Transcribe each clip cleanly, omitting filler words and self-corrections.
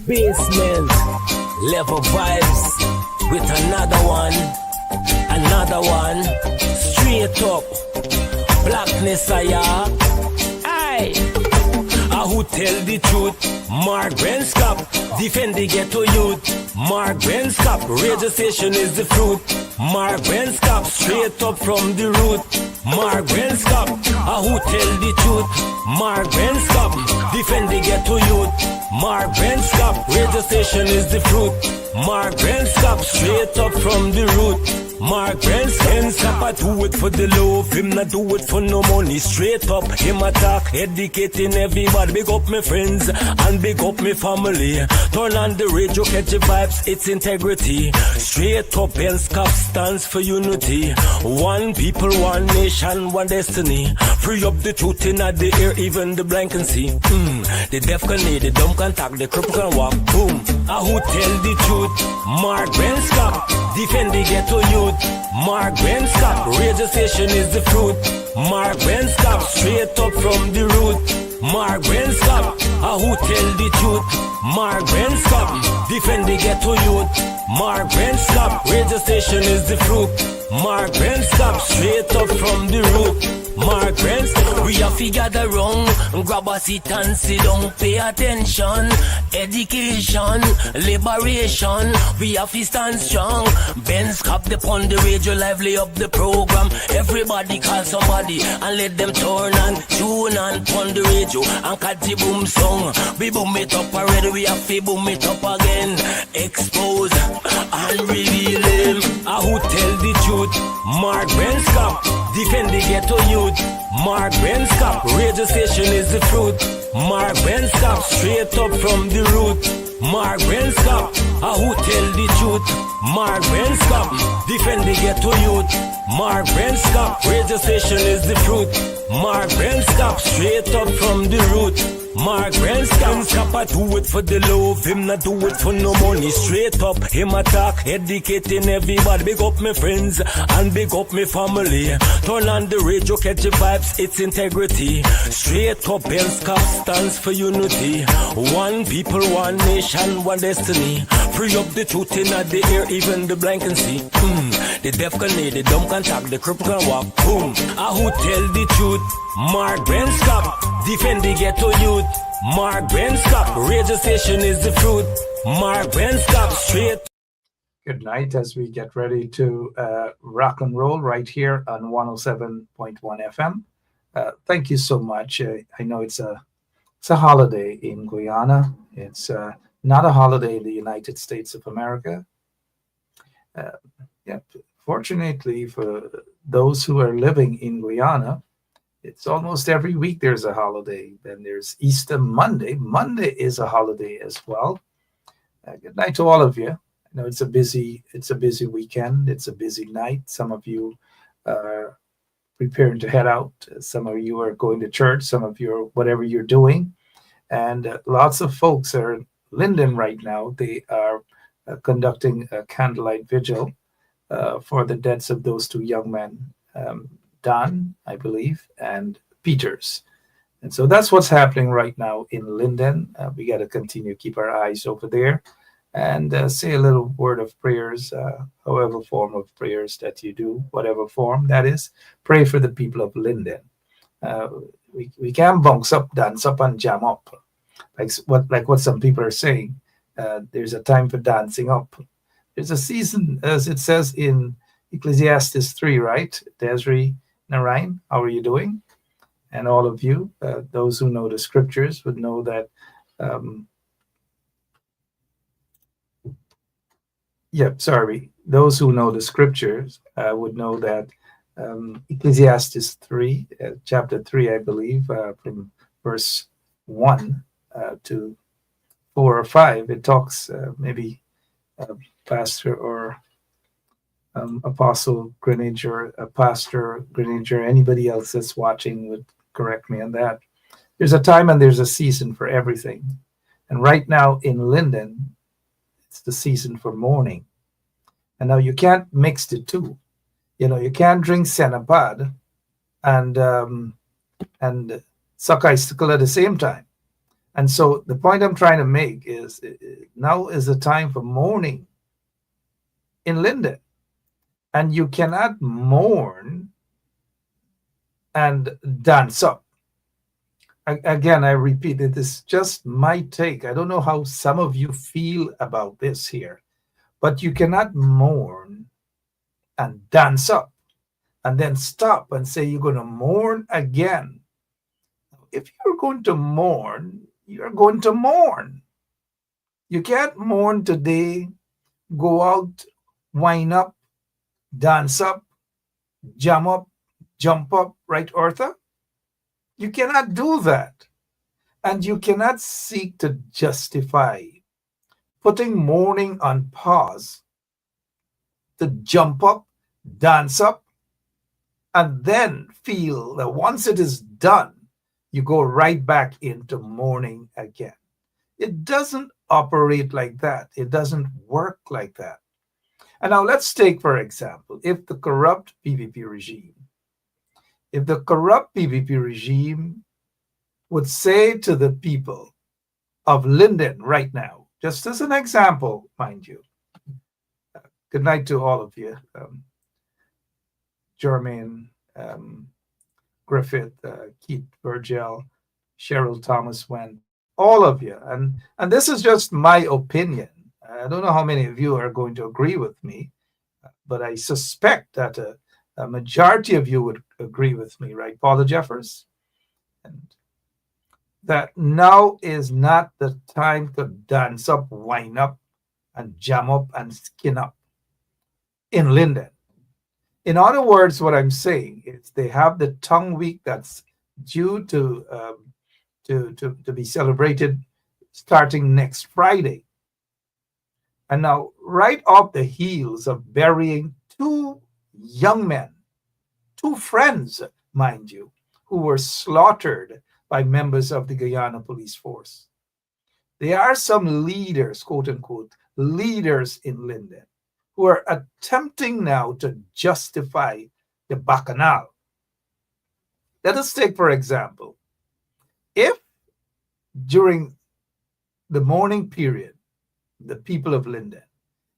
Basement level vibes with another one, straight up blackness. Aye, who tell the truth? Mark Benskop, defend the ghetto youth. Mark Benskop, radio station is the fruit. Mark Benskop, straight up from the root. Mark Benskop, who tell the truth? Mark Benskop, defend the ghetto youth. Mark Benskop, radio station is the fruit. Mark Benskop, straight up from the root. Mark Benskop, I do it for the love, him not do it for no money. Straight up, him attack, educating everybody. Big up my friends and big up my family. Turn on the radio, catch the vibes, it's integrity. Straight up, Benskop stands for unity. One people, one nation, one destiny. Free up the truth in the air, even the blind can see. The deaf can hear, the dumb can talk, the cripple can walk. Boom, who tell the truth? Mark Benskop, defend the ghetto youth. Mark Benskop, radio station is the fruit. Mark Benskop, straight up from the root. Mark Benskop, who tell the truth? Mark Benskop, defend the ghetto youth. Mark Benskop, radio station is the fruit. Mark Benskop, straight up from the root. Mark Benskop, we have to gather wrong, grab a seat and sit down, pay attention. Education, liberation, we have to stand strong. Benskop upon the radio, lively up the program. Everybody call somebody and let them turn and tune and pon the radio and catch the boom song. We boom it up already, we have to boom it up again. Expose and reveal him, who tell the truth? Mark Benskop, defend the ghetto youth. Mark Benskop, radio station is the fruit. Mark Benskop, straight up from the root. Mark Benskop, who tell the truth? Mark Benskop, defend the ghetto youth. Mark Benskop, radio station is the fruit. Mark Benskop, straight up from the root. Mark Benskop, I do it for the love, him not do it for no money. Straight up, him attack, educating everybody. Big up my friends and big up my family. Turn on the radio, catch the vibes, it's integrity. Straight up, Benskop stands for unity. One people, one nation, one destiny. Free up the truth in the air, even the blind can see. The deaf can hear, the dumb can talk, the cripple can walk. Boom, who tell the truth? Mark Benskop, defend the ghetto youth. Mark Benskop, radio station is the fruit. Mark Benskop, straight. Good night as we get ready to rock and roll right here on 107.1 FM. Thank you so much. I know it's a holiday in Guyana. It's not a holiday in the United States of America. Fortunately for those who are living in Guyana, it's almost every week there's a holiday. Then there's Easter Monday. Monday is a holiday as well. Good night to all of you. I know it's a busy weekend. It's a busy night. Some of you are preparing to head out. Some of you are going to church. Some of you are whatever you're doing. And lots of folks are in Linden right now. They are conducting a candlelight vigil for the deaths of those two young men, Don, I believe, and Peters. And so that's what's happening right now in Linden. We got to continue to keep our eyes over there and say a little word of prayers, however form of prayers that you do, whatever form that is. Pray for the people of Linden. We can't bounce up, dance up, and jam up. Like what some people are saying. There's a time for dancing up. There's a season, as it says in Ecclesiastes 3, right? Desiree, Narayan, how are you doing? And all of you, those who know the scriptures would know that, those who know the scriptures would know that Ecclesiastes 3, chapter 3, I believe, from verse 1 to 4 or 5, it talks maybe Pastor or Apostle Greninger, Pastor Greninger, anybody else that's watching would correct me on that. There's a time and there's a season for everything. And right now in Linden, it's the season for mourning. And now you can't mix the two. You know, you can't drink Senapad and suck icicle at the same time. And so the point I'm trying to make is now is the time for mourning in Linden. And you cannot mourn and dance up. Again, I repeat, it is just my take. I don't know how some of you feel about this here, but you cannot mourn and dance up and then stop and say you're going to mourn again. If you're going to mourn, you're going to mourn. You can't mourn today, go out, wind up, dance up, jump up, right, Arthur? You cannot do that. And you cannot seek to justify putting mourning on pause to jump up, dance up, and then feel that once it is done, you go right back into mourning again. It doesn't operate like that. It doesn't work like that. And now let's take, for example, if the corrupt PPP regime would say to the people of Linden right now, just as an example, mind you, good night to all of you, Jermaine, Griffith, Keith Virgil, Cheryl Thomas Went, all of you. And this is just my opinion. I don't know how many of you are going to agree with me, but I suspect that a majority of you would agree with me, right, Paula Jeffers? And that now is not the time to dance up, wind up, and jam up and skin up in Linden. In other words, what I'm saying is they have the tongue week that's due to be celebrated starting next Friday. And now, right off the heels of burying two young men, two friends, mind you, who were slaughtered by members of the Guyana police force. There are some leaders, quote unquote, leaders in Linden who are attempting now to justify the bacchanal. Let us take, for example, if during the mourning period, the people of Linden,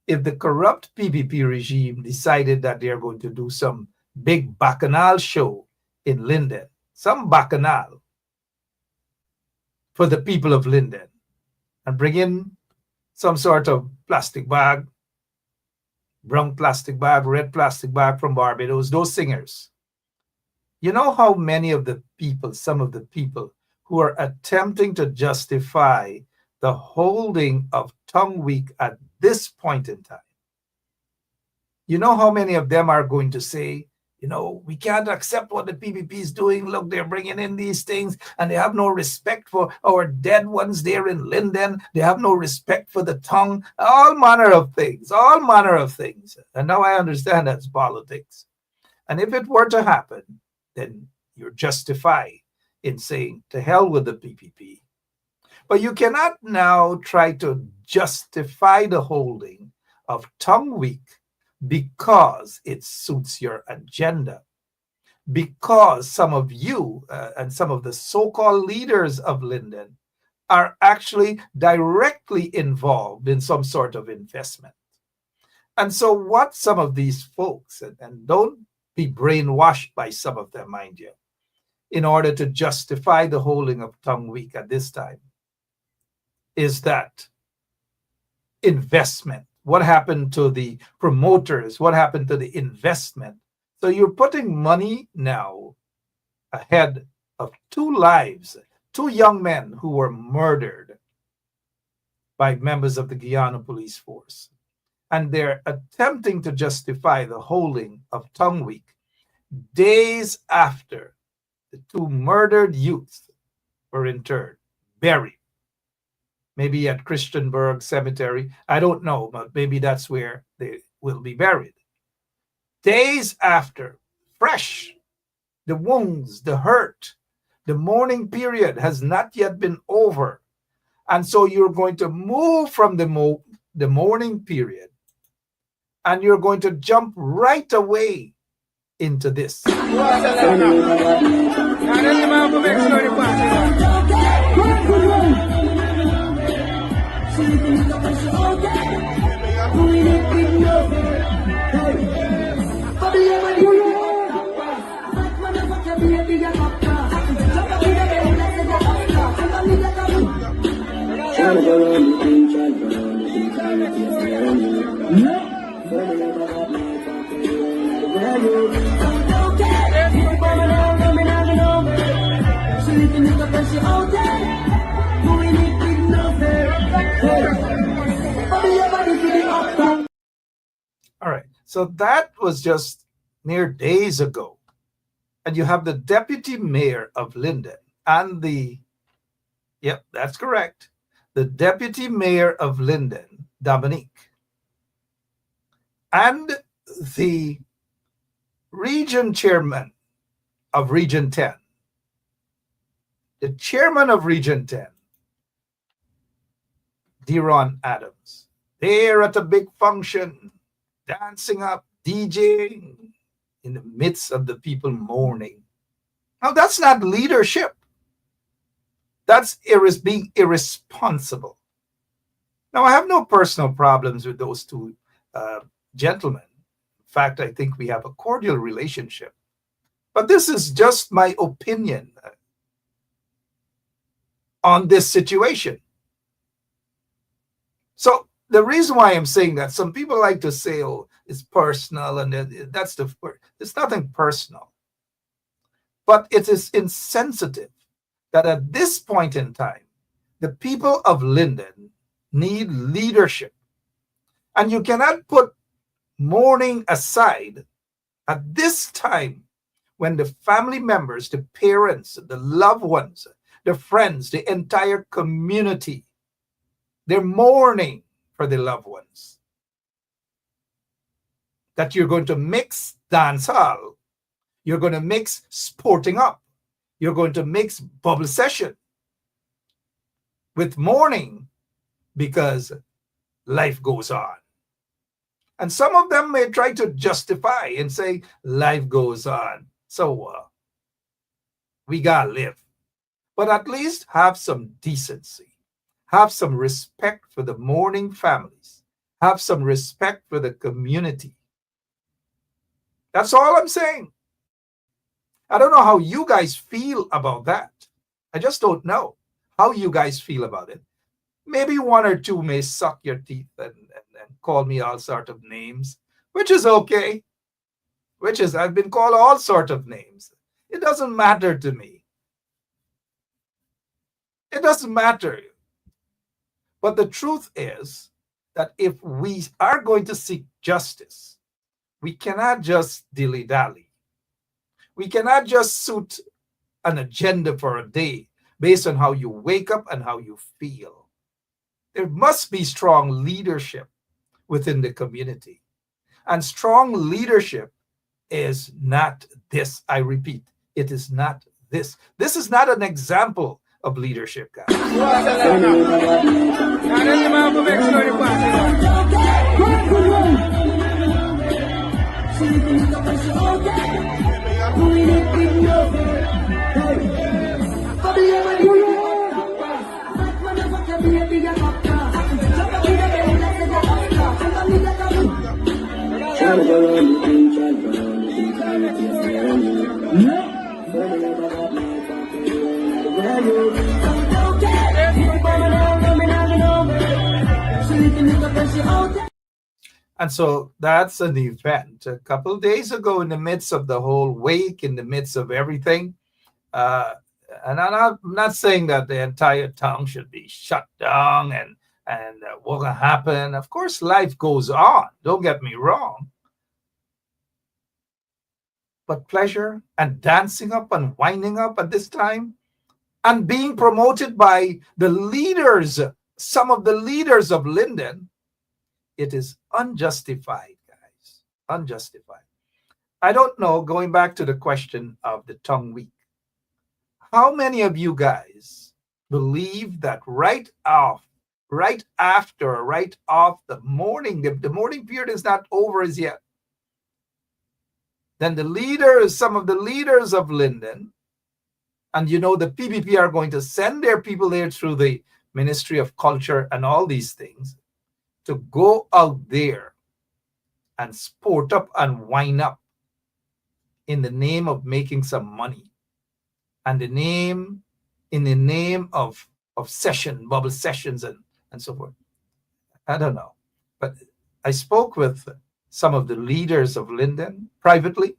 if the corrupt PPP regime decided that they're going to do some big bacchanal show in Linden, some bacchanal for the people of Linden, and bring in some sort of plastic bag, brown plastic bag, red plastic bag from Barbados, those singers. You know how many of the people, some of the people who are attempting to justify the holding of Tongue Week at this point in time, you know how many of them are going to say, you know, we can't accept what the PPP is doing. Look, they're bringing in these things and they have no respect for our dead ones there in Linden. They have no respect for the tongue, all manner of things. And now I understand that's politics. And if it were to happen, then you're justified in saying to hell with the PPP. But you cannot now try to justify the holding of Tongue Week because it suits your agenda, because some of you and some of the so-called leaders of Linden are actually directly involved in some sort of investment. And so what some of these folks, and don't be brainwashed by some of them, mind you, in order to justify the holding of Tongue Week at this time, is that investment. What happened to the promoters? What happened to the investment? So you're putting money now ahead of two lives, two young men who were murdered by members of the Guyana police force. And they're attempting to justify the holding of Tongue Week days after the two murdered youths were interred, buried. Maybe at Christianburg Cemetery. I don't know, but maybe that's where they will be buried. Days after, fresh, the wounds, the hurt, the mourning period has not yet been over. And so you're going to move from the mourning period and you're going to jump right away into this. All right. So that was just mere days ago. And you have the deputy mayor of Linden and yep, that's correct. The deputy mayor of Linden, Dominique, and the region chairman of Region 10, the chairman of Region 10, Deron Adams. They're at a big function, dancing up, DJing in the midst of the people mourning. Now, that's not leadership. That's being irresponsible. Now, I have no personal problems with those two gentlemen. In fact, I think we have a cordial relationship. But this is just my opinion on this situation. So the reason why I'm saying that, some people like to say, oh, it's personal, and that's the word. It's nothing personal. But it is insensitive that at this point in time, the people of Linden need leadership. And you cannot put mourning aside at this time when the family members, the parents, the loved ones, the friends, the entire community, they're mourning for the loved ones. That you're going to mix dance hall, you're going to mix sporting up, you're going to mix bubble session with mourning because life goes on. And some of them may try to justify and say, life goes on. So we gotta live. But at least have some decency. Have some respect for the mourning families. Have some respect for the community. That's all I'm saying. I don't know how you guys feel about that. I just don't know how you guys feel about it. Maybe one or two may suck your teeth and call me all sort of names, which is okay. I've been called all sort of names. It doesn't matter to me. It doesn't matter. But the truth is that if we are going to seek justice, we cannot just dilly-dally. We cannot just suit an agenda for a day based on how you wake up and how you feel. There must be strong leadership within the community. And strong leadership is not this. I repeat, it is not this. This is not an example of leadership, guys. And so that's an event. A couple of days ago, in the midst of the whole wake, in the midst of everything, and I'm not saying that the entire town should be shut down and what will happen. Of course, life goes on. Don't get me wrong. But pleasure and dancing up and winding up at this time and being promoted by the leaders, some of the leaders of Linden, it is unjustified, guys. Unjustified. I don't know, going back to the question of the tongue week, how many of you guys believe that right off the mourning, the mourning period is not over as yet? Then the leaders, some of the leaders of Linden, and you know the PPP are going to send their people there through the Ministry of Culture and all these things to go out there and sport up and wind up in the name of making some money and in the name of of session, bubble sessions, and so forth. I don't know. But I spoke with some of the leaders of Linden privately.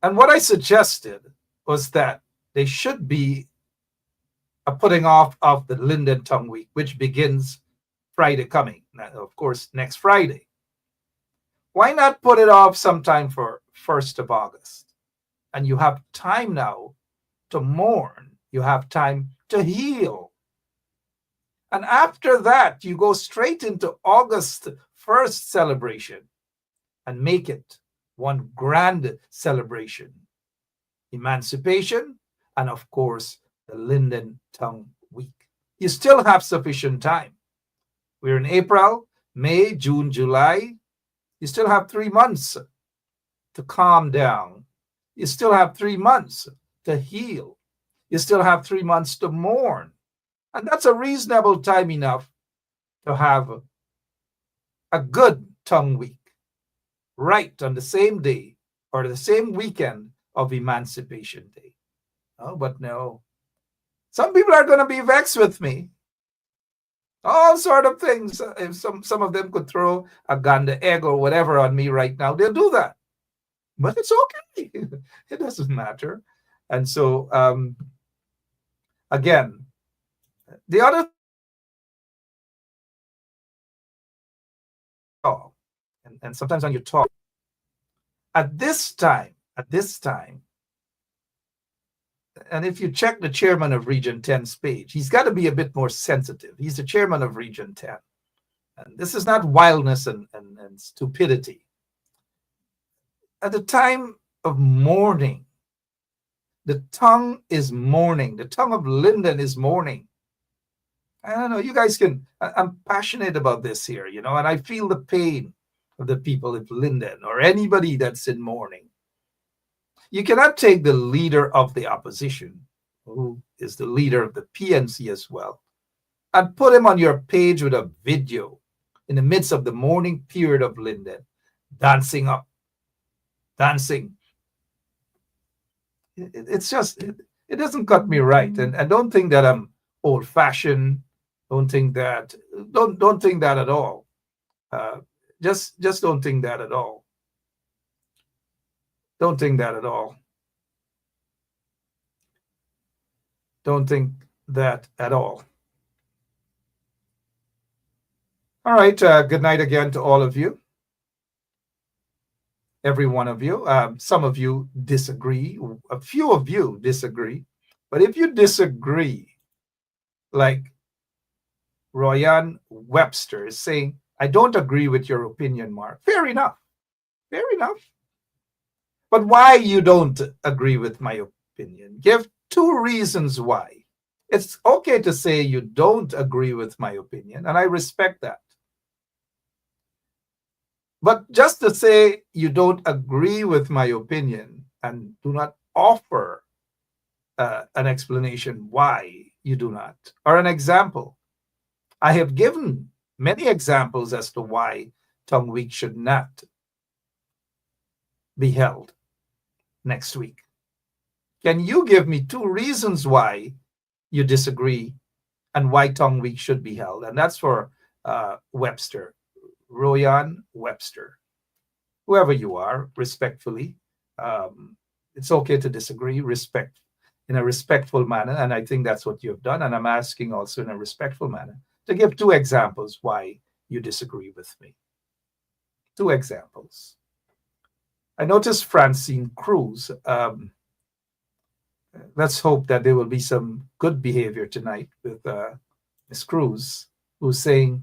And what I suggested was that they should be a putting off of the Linden Tongue Week, which begins Friday coming, of course, next Friday. Why not put it off sometime for 1st of August? And you have time now to mourn. You have time to heal. And after that, you go straight into August 1st celebration and make it one grand celebration. Emancipation and, of course, the Linden Tongue Week. You still have sufficient time. We're in April, May, June, July. You still have 3 months to calm down. You still have 3 months to heal. You still have 3 months to mourn. And that's a reasonable time enough to have a good tongue week right on the same day or the same weekend of Emancipation Day. Oh, but no. Some people are going to be vexed with me. All sort of things. If some of them could throw a gander egg or whatever on me right now, they'll do that. But it's okay. It doesn't matter. And so, again, the other and sometimes when you talk at this time, and if you check the chairman of Region 10's page, he's got to be a bit more sensitive. He's the chairman of Region 10. And this is not wildness and stupidity. At the time of mourning, the tongue is mourning. The tongue of Linden is mourning. I don't know, you guys can, I'm passionate about this here, and I feel the pain of the people of Linden or anybody that's in mourning. You cannot take the leader of the opposition, who is the leader of the PNC as well, and put him on your page with a video in the midst of the mourning period of Linden, dancing. It's just, it doesn't cut me right. And don't think that I'm old-fashioned. Don't think that at all. Just don't think that at all. Don't think that at all. Don't think that at all. All right. Good night again to all of you. Every one of you. Some of you disagree. A few of you disagree. But if you disagree, like Royan Webster is saying, I don't agree with your opinion, Mark. Fair enough. Fair enough. But why you don't agree with my opinion? Give 2 reasons why. It's okay to say you don't agree with my opinion, and I respect that. But just to say you don't agree with my opinion and do not offer an explanation why you do not, or an example. I have given many examples as to why Tongue Week should not be held next week. Can you give me 2 reasons why you disagree and why Tongue Week should be held? And that's for Webster, Royan Webster. Whoever you are, respectfully, it's okay to disagree, in a respectful manner, and I think that's what you've done. And I'm asking also in a respectful manner to give 2 examples why you disagree with me. 2 examples. I noticed Francine Cruz. Let's hope that there will be some good behavior tonight with Ms. Cruz, who's saying,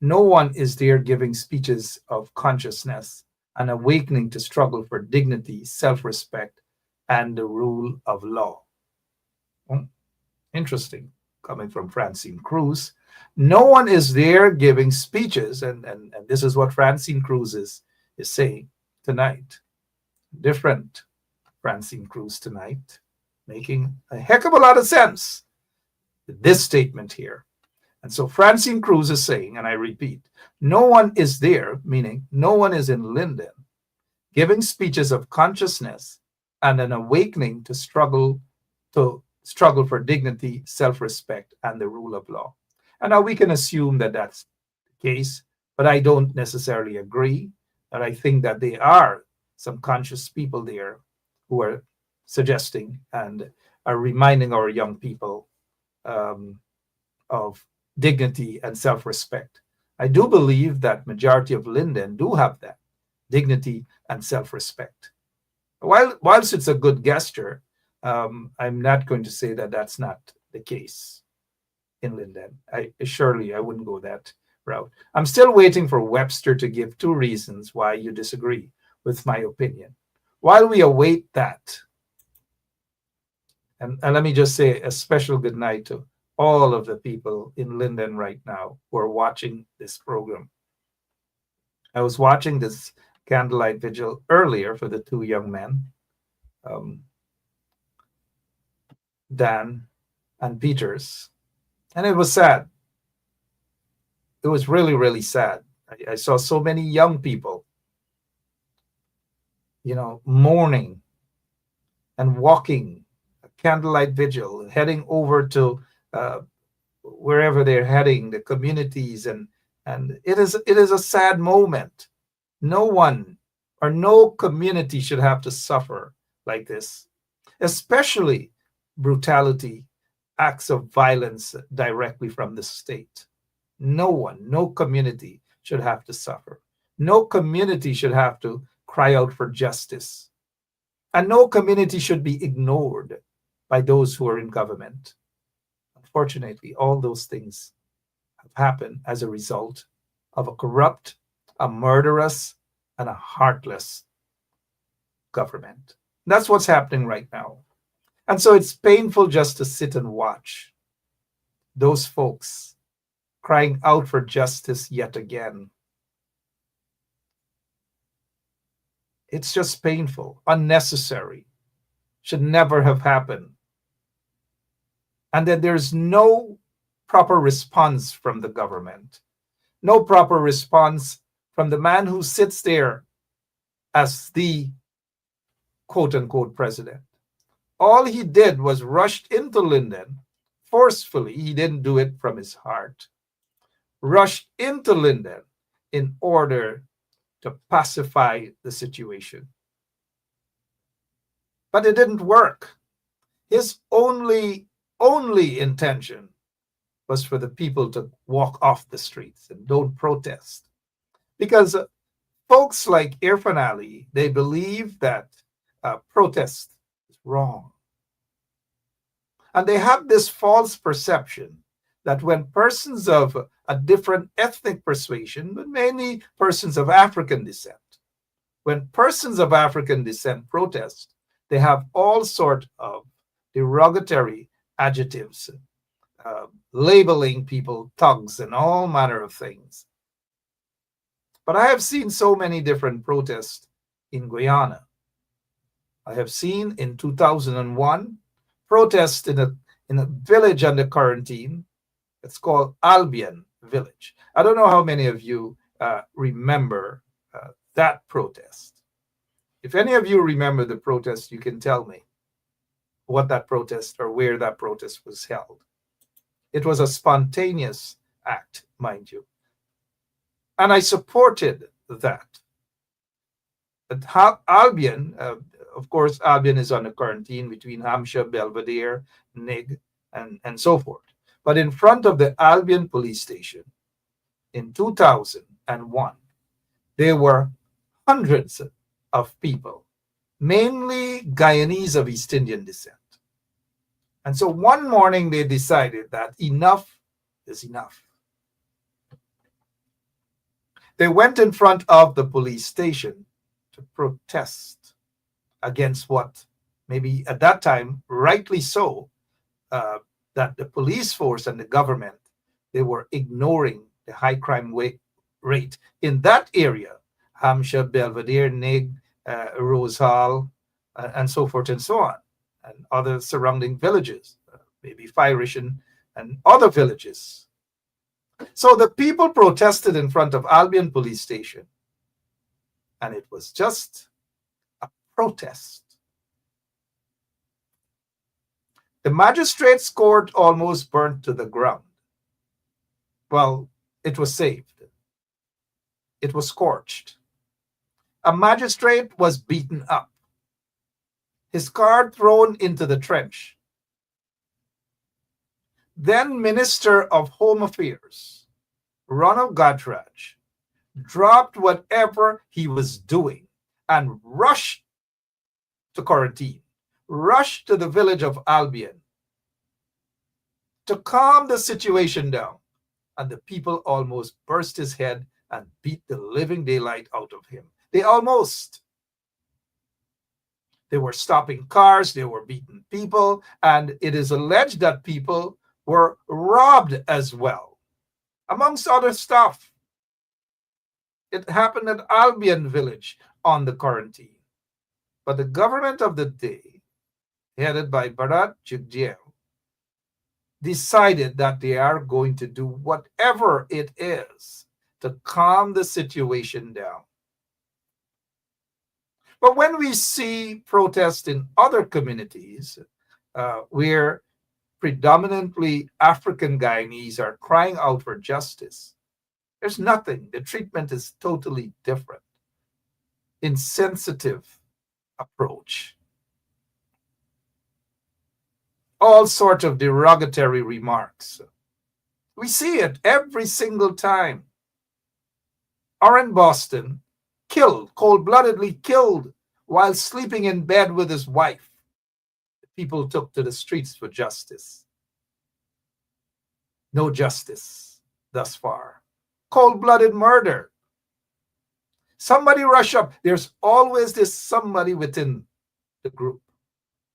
no one is there giving speeches of consciousness and awakening to struggle for dignity, self-respect, and the rule of law. Interesting, coming from Francine Cruz. No one is there giving speeches, and this is what Francine Cruz is saying tonight. Different Francine Cruz tonight, making a heck of a lot of sense with this statement here. And so Francine Cruz is saying, and I repeat, no one is there, meaning no one is in Linden, giving speeches of consciousness and an awakening to struggle to struggle for dignity, self-respect, and the rule of law. And now we can assume that that's the case, but I don't necessarily agree. And I think that there are some conscious people there who are suggesting and are reminding our young people of dignity and self-respect. I do believe that majority of Linden do have that dignity and self-respect. Whilst it's a good gesture, I'm not going to say that that's not the case in Linden. I wouldn't go that route. I'm still waiting for Webster to give 2 reasons why you disagree with my opinion. While we await that, and let me just say a special good night to all of the people in Linden right now who are watching this program. I was watching this candlelight vigil earlier for the 2 young men, Dan and Peters, and it was sad. It was really, really sad. I saw so many young people, mourning and walking a candlelight vigil, heading over to wherever they're heading, the communities, and it is a sad moment. No one or no community should have to suffer like this, especially brutality, acts of violence directly from the state. No one, no community should have to suffer. No community should have to cry out for justice. And no community should be ignored by those who are in government. Unfortunately, all those things have happened as a result of a corrupt, a murderous, and a heartless government. That's what's happening right now. And so it's painful just to sit and watch those folks crying out for justice yet again. It's just painful, unnecessary, should never have happened. And that there's no proper response from the government, no proper response from the man who sits there as the quote-unquote president. All he did was rushed into Linden forcefully. He didn't do it from his heart. Rushed into Linden in order to pacify the situation. But it didn't work. His only intention was for the people to walk off the streets and don't protest. Because folks like Irfan Ali, they believe that protest is wrong. And they have this false perception that when persons of a different ethnic persuasion, but mainly persons of African descent, when persons of African descent protest, they have all sort of derogatory adjectives, labeling people thugs and all manner of things. But I have seen so many different protests in Guyana. I have seen in 2001 protests in a village under quarantine. It's called Albion Village. I don't know how many of you remember that protest. If any of you remember the protest, you can tell me what that protest or where that protest was held. It was a spontaneous act, mind you. And I supported that. But Albion, of course, Albion is on a quarantine between Hampshire, Belvedere, Nig, and so forth. But in front of the Albion police station in 2001, there were hundreds of people, mainly Guyanese of East Indian descent. And so one morning they decided that enough is enough. They went in front of the police station to protest against what maybe at that time, rightly so, that the police force and the government, they were ignoring the high crime rate in that area, Hampshire, Belvedere, Nig, Rose Hall, and so forth and so on, and other surrounding villages, maybe Firish and other villages. So the people protested in front of Albion police station, and it was just a protest. The magistrate's court almost burnt to the ground. Well, it was saved. It was scorched. A magistrate was beaten up, his car thrown into the trench. Then Minister of Home Affairs, Ronald Godraj, dropped whatever he was doing and rushed to quarantine, rushed to the village of Albion to calm the situation down. And the people almost burst his head and beat the living daylight out of him. They were stopping cars, they were beating people, and it is alleged that people were robbed as well, amongst other stuff. It happened at Albion Village on the quarantine. But the government of the day, headed by Bharat Jagdeo, decided that they are going to do whatever it is to calm the situation down. But when we see protests in other communities where predominantly African Guyanese are crying out for justice, there's nothing. The treatment is totally different. Insensitive approach. All sorts of derogatory remarks. We see it every single time. Orrin Boston killed, cold-bloodedly killed, while sleeping in bed with his wife. People took to the streets for justice. No justice thus far. Cold-blooded murder. Somebody rush up. There's always this somebody within the group.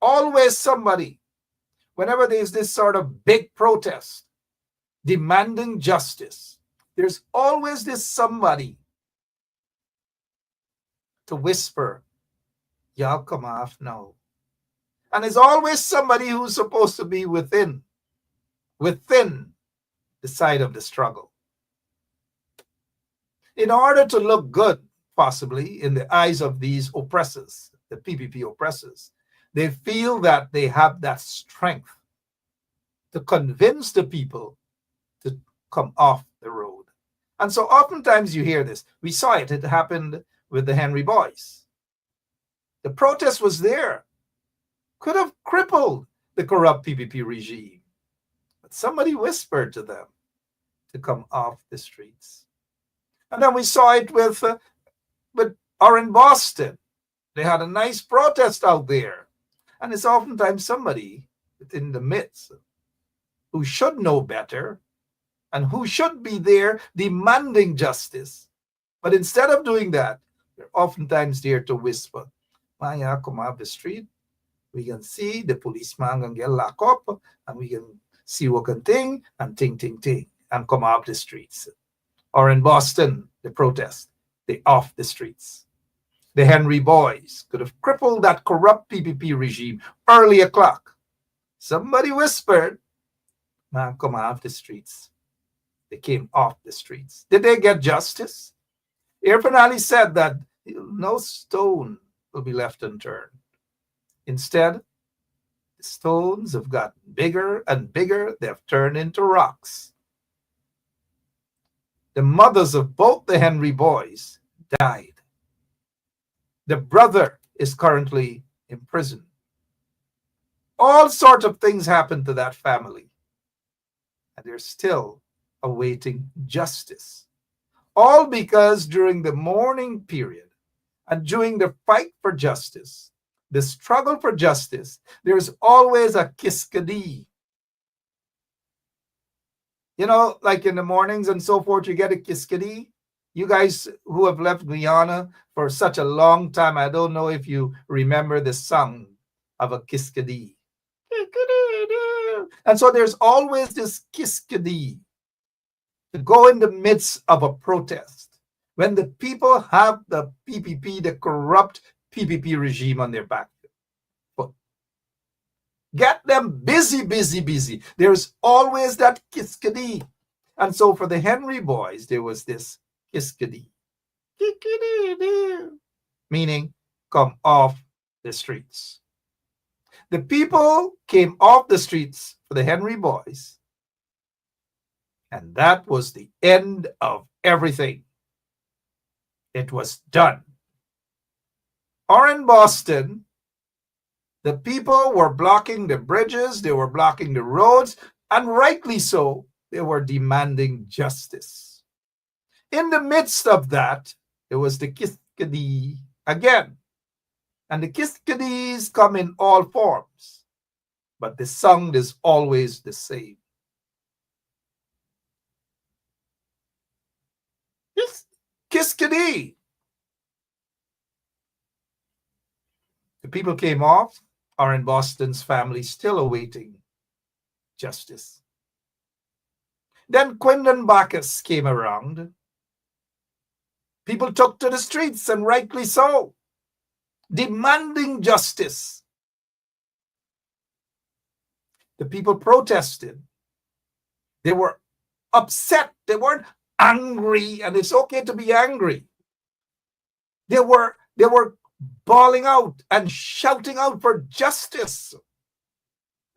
Always somebody. Whenever there's this sort of big protest demanding justice, there's always this somebody to whisper, y'all come off now. And there's always somebody who's supposed to be within the side of the struggle. In order to look good, possibly, in the eyes of these oppressors, the PPP oppressors, they feel that they have that strength to convince the people to come off the road. And so oftentimes you hear this. We saw it. It happened with the Henry Boys. The protest was there. Could have crippled the corrupt PPP regime. But somebody whispered to them to come off the streets. And then we saw it with Orrin Boston. They had a nice protest out there. And it's oftentimes somebody within the midst who should know better and who should be there demanding justice. But instead of doing that, they're oftentimes there to whisper, Maya, come off the street. We can see the policeman can get locked up and we can see what can ting, and come off the streets. Or in Boston, the protest, they off the streets. The Henry Boys could have crippled that corrupt PPP regime early o'clock. Somebody whispered, man, come off the streets. They came off the streets. Did they get justice? Irfan Ali said that no stone will be left unturned. Instead, the stones have gotten bigger and bigger. They have turned into rocks. The mothers of both the Henry Boys died. The brother is currently in prison. All sorts of things happened to that family. And they're still awaiting justice. All because during the mourning period and during the fight for justice, the struggle for justice, there's always a kiskadi. You know, like in the mornings and so forth, you get a kiskadi. You guys who have left Guyana for such a long time, I don't know if you remember the song of a kiskadi. And so there's always this kiskadi to go in the midst of a protest when the people have the PPP, the corrupt PPP regime on their back foot. Get them busy. There's always that kiskadi. And so for the Henry Boys, there was this kiskadi. Meaning, come off the streets. The people came off the streets for the Henry Boys, and that was the end of everything. It was done. Or in Boston, the people were blocking the bridges, they were blocking the roads, and rightly so, they were demanding justice. In the midst of that, there was the Kiskadee again. And the Kiskadees come in all forms, but the song is always the same. Kiskadee. The people came off, are in Boston's family still awaiting justice. Then Quindon Bacchus came around. People took to the streets, and rightly so, demanding justice. The people protested. They were upset. They weren't angry, and it's okay to be angry. They were bawling out and shouting out for justice.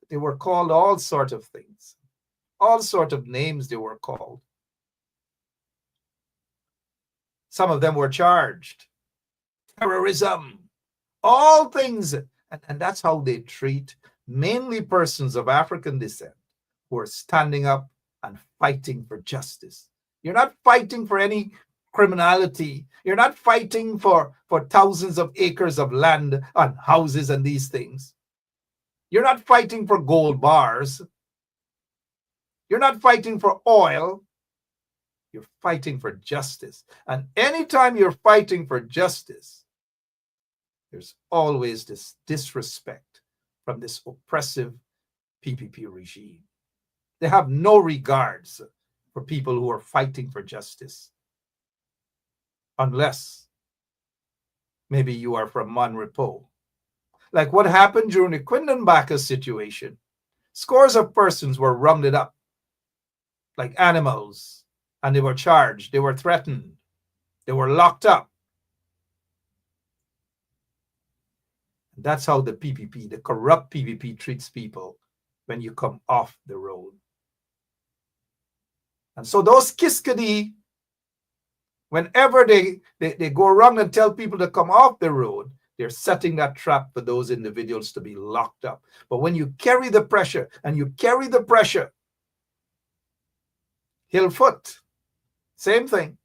They were called all sorts of things. All sorts of names they were called. Some of them were charged. Terrorism. All things. And that's how they treat mainly persons of African descent who are standing up and fighting for justice. You're not fighting for any criminality. You're not fighting for thousands of acres of land and houses and these things. You're not fighting for gold bars. You're not fighting for oil. You're fighting for justice. And anytime you're fighting for justice, there's always this disrespect from this oppressive PPP regime. They have no regards for people who are fighting for justice. Unless maybe you are from Monrepo. Like what happened during the Quindon Bacchus situation. Scores of persons were rounded up like animals, and they were charged, they were threatened, they were locked up. That's how the PPP, the corrupt PPP, treats people when you come off the road. And so those Kiskadee, whenever they go around and tell people to come off the road, they're setting that trap for those individuals to be locked up. But when you carry the pressure, and you carry the pressure, Hillfoot, same thing.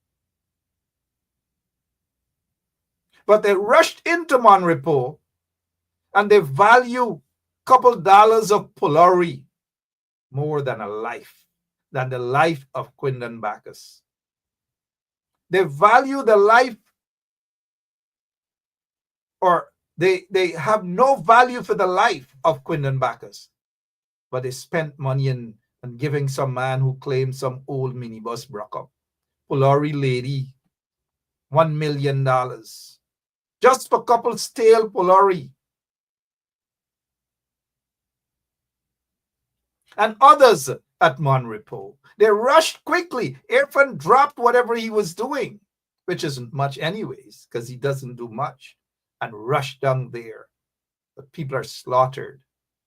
But they rushed into Monrepo, and they value a couple dollars of Polari more than a life, than the life of Quindon Bacchus. They value the life, or they have no value for the life of Quindon Bacchus, but they spent money in giving some man who claimed some old minibus broke up. Polari lady, $1 million. Just for a couple stale Polari. And others at Monrepo, they rushed quickly. Irfan dropped whatever he was doing, which isn't much anyways, because he doesn't do much, and rushed down there. But people are slaughtered.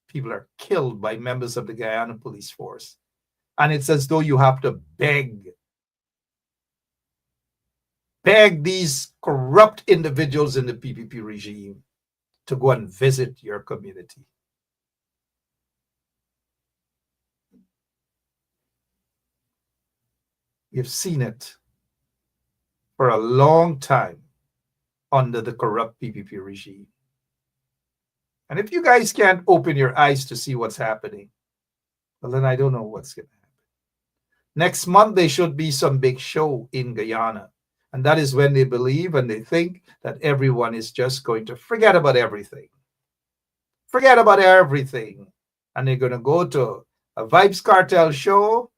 People are killed by members of the Guyana police force. And it's as though you have to beg these corrupt individuals in the PPP regime to go and visit your community. You've seen it for a long time under the corrupt PPP regime. And if you guys can't open your eyes to see what's happening, well, then I don't know what's going to happen. Next month, there should be some big show in Guyana. And that is when they believe and they think that everyone is just going to forget about everything. Forget about everything. And they're going to go to a Vibes Cartel show,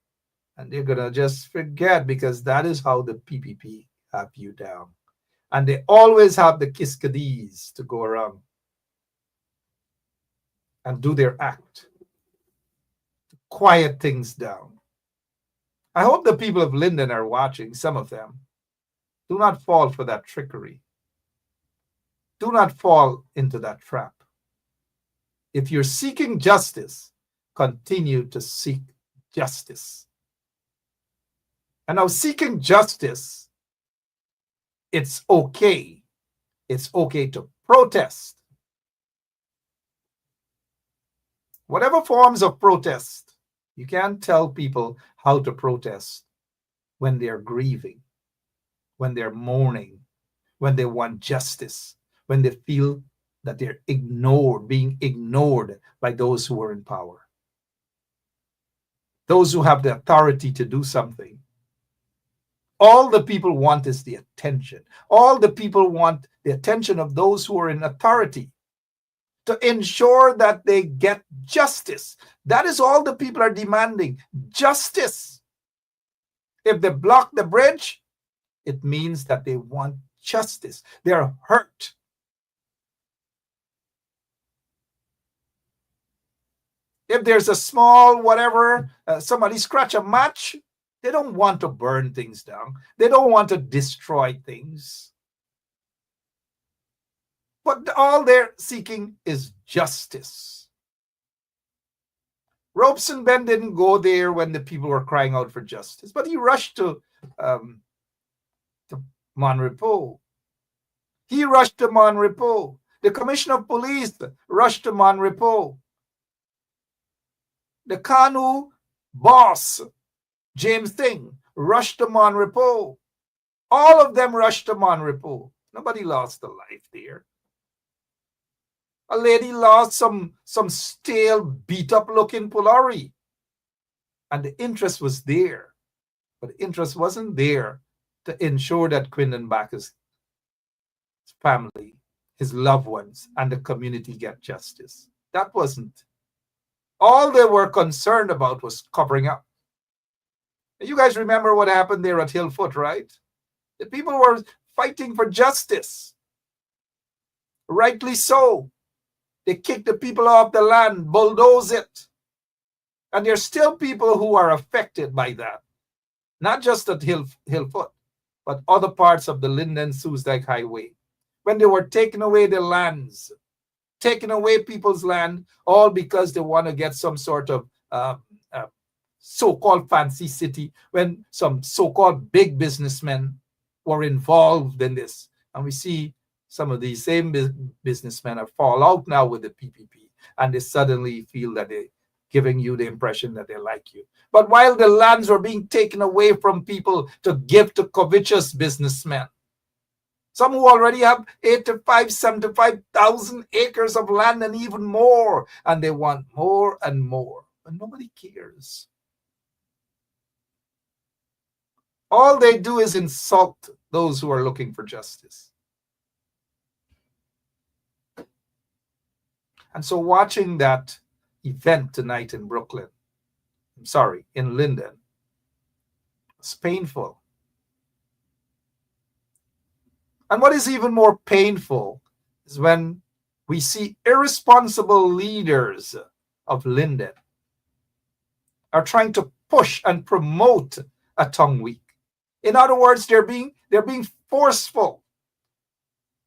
and they're going to just forget, because that is how the PPP have you down. And they always have the Kiskadees to go around and do their act to quiet things down. I hope the people of Linden are watching, some of them. Do not fall for that trickery. Do not fall into that trap. If you're seeking justice, continue to seek justice. And now, seeking justice, it's okay. It's okay to protest. Whatever forms of protest, you can't tell people how to protest when they're grieving, when they're mourning, when they want justice, when they feel that they're ignored, being ignored by those who are in power, those who have the authority to do something. All the people want is the attention. All the people want the attention of those who are in authority to ensure that they get justice. That is all the people are demanding, justice. If they block the bridge, it means that they want justice. They are hurt. If there's a small whatever, somebody scratch a match, they don't want to burn things down. They don't want to destroy things. But all they're seeking is justice. Robeson Ben didn't go there when the people were crying out for justice, but he rushed to Monrepo. He rushed to Monrepo. The Commissioner of Police rushed to Monrepo. The Kanu boss, James Thing, rushed to Monrepo. All of them rushed to Monrepo. Nobody lost a life there. A lady lost some stale, beat-up looking Polari. And the interest was there. But the interest wasn't there to ensure that Quindon Bacchus' family, his loved ones, and the community get justice. That wasn't. All they were concerned about was covering up. You guys remember what happened there at Hillfoot, right? The people were fighting for justice. Rightly so. They kicked the people off the land, bulldoze it. And there's still people who are affected by that. Not just at Hillfoot, but other parts of the Linden Soosdijk Highway. When they were taking away their lands, taking away people's land, all because they want to get some sort of so-called fancy city, when some so-called big businessmen were involved in this. And we see some of these same businessmen are fall out now with the PPP, and they suddenly feel that they're giving you the impression that they like you. But while the lands were being taken away from people to give to covetous businessmen, some who already have 75,000 acres of land and even more, and they want more and more, but nobody cares. All they do is insult those who are looking for justice. And so watching that event tonight in in Linden, it's painful. And what is even more painful is when we see irresponsible leaders of Linden are trying to push and promote a tongue week. In other words, they're being forceful.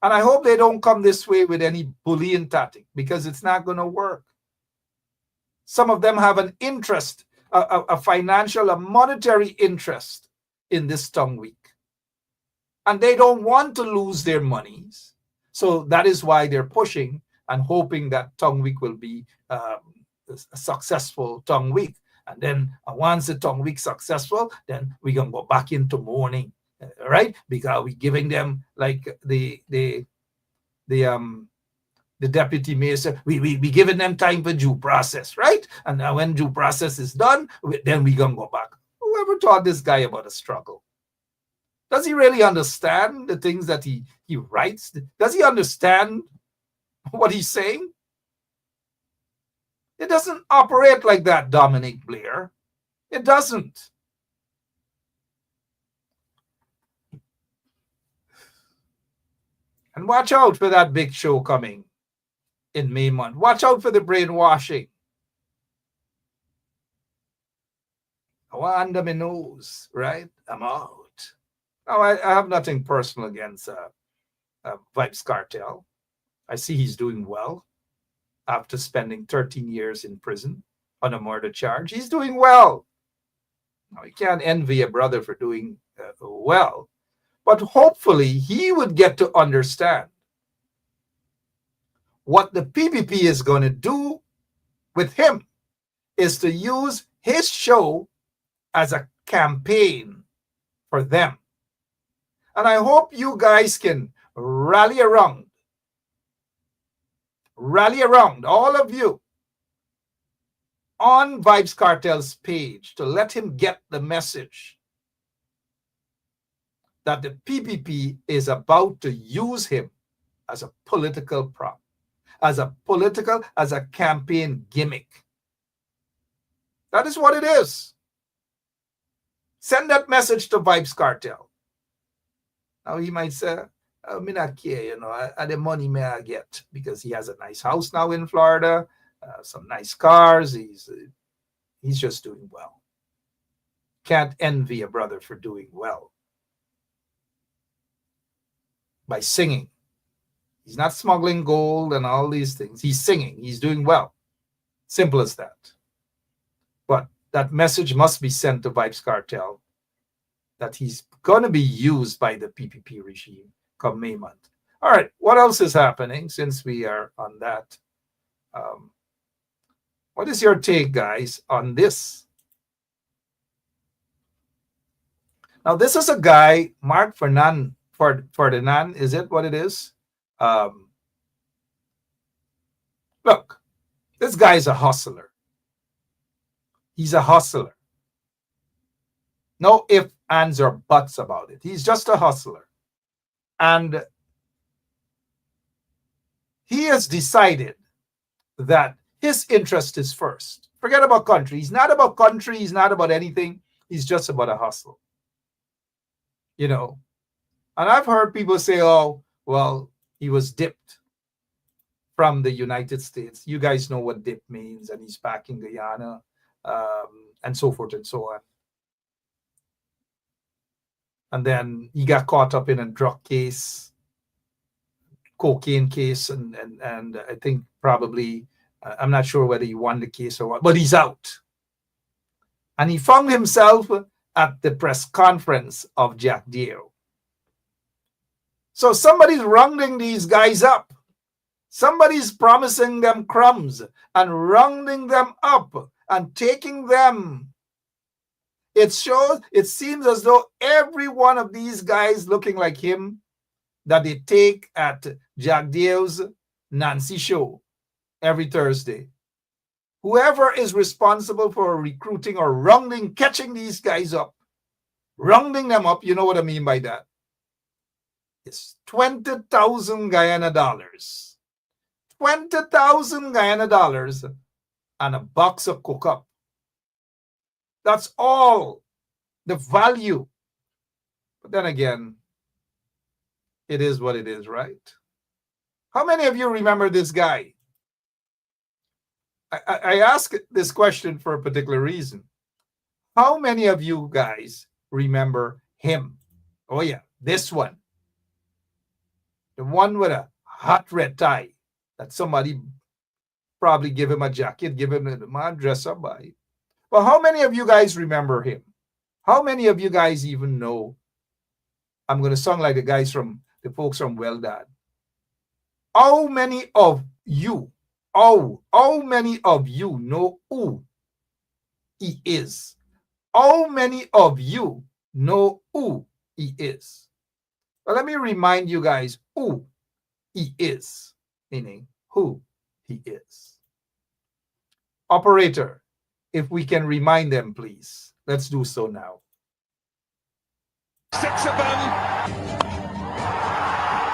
And I hope they don't come this way with any bullying tactic, because it's not going to work. Some of them have an interest, a financial, a monetary interest in this tongue week. And they don't want to lose their monies. So that is why they're pushing and hoping that tongue week will be a successful tongue week. And then once the tongue week successful, then we're going to go back into mourning, right? Because we're giving them, like the deputy mayor said, we giving them time for due process, right? And now when due process is done, then we're going to go back. Whoever taught this guy about a struggle? Does he really understand the things that he writes? Does he understand what he's saying? It doesn't operate like that, Dominic Blair. It doesn't. And watch out for that big show coming in May month. Watch out for the brainwashing. I want under my nose, right? I'm out. Now, I have nothing personal against Vibes Cartel. I see he's doing well. after spending 13 years in prison on a murder charge. He's doing well. Now, you can't envy a brother for doing well, but hopefully he would get to understand what the PPP is going to do with him is to use his show as a campaign for them. And I hope you guys can rally around, all of you, on Vibes Cartel's page to let him get the message that the PPP is about to use him as a political prop, as a campaign gimmick. That is what it is. Send that message to Vibes Cartel. Now he might say, I mean, not care, the money may I get because he has a nice house now in Florida, some nice cars. He's just doing well. Can't envy a brother for doing well by singing. He's not smuggling gold and all these things. He's singing. He's doing well. Simple as that. But that message must be sent to Vibes Cartel that he's going to be used by the PPP regime come May month. All right, what else is happening since we are on that? What is your take, guys, on this? Now, this is a guy, Mark Ferdinand, is it what it is? Look, this guy is a hustler. He's a hustler. No ifs, ands, or buts about it. He's just a hustler. And he has decided that his interest is first. Forget about country. He's not about country. He's not about anything. He's just about a hustle. And I've heard people say, oh, well, he was dipped from the United States. You guys know what dip means, and he's back in Guyana, and so forth and so on. And then he got caught up in a drug case, cocaine case, and I think probably, I'm not sure whether he won the case or what, but he's out. And he found himself at the press conference of Jack Dio. So somebody's rounding these guys up. Somebody's promising them crumbs and rounding them up and taking them. It seems as though every one of these guys looking like him that they take at Jack Dio's Nancy show every Thursday. Whoever is responsible for recruiting or catching these guys up, rounding them up, you know what I mean by that? It's 20,000 Guyana dollars. 20,000 Guyana dollars and a box of cook-up. That's all the value. But then again, it is what it is, right? How many of you remember this guy? I ask this question for a particular reason. How many of you guys remember him? Oh yeah, this one. The one with a hot red tie that somebody probably give him a jacket, give him a man dress up by. But how many of you guys remember him? How many of you guys even know? I'm going to sound like the folks from Well Dad. How many of you, how many of you know who he is? How many of you know who he is? Well, let me remind you guys who he is, meaning who he is. Operator, if we can remind them, please. Let's do so now. 6 of them.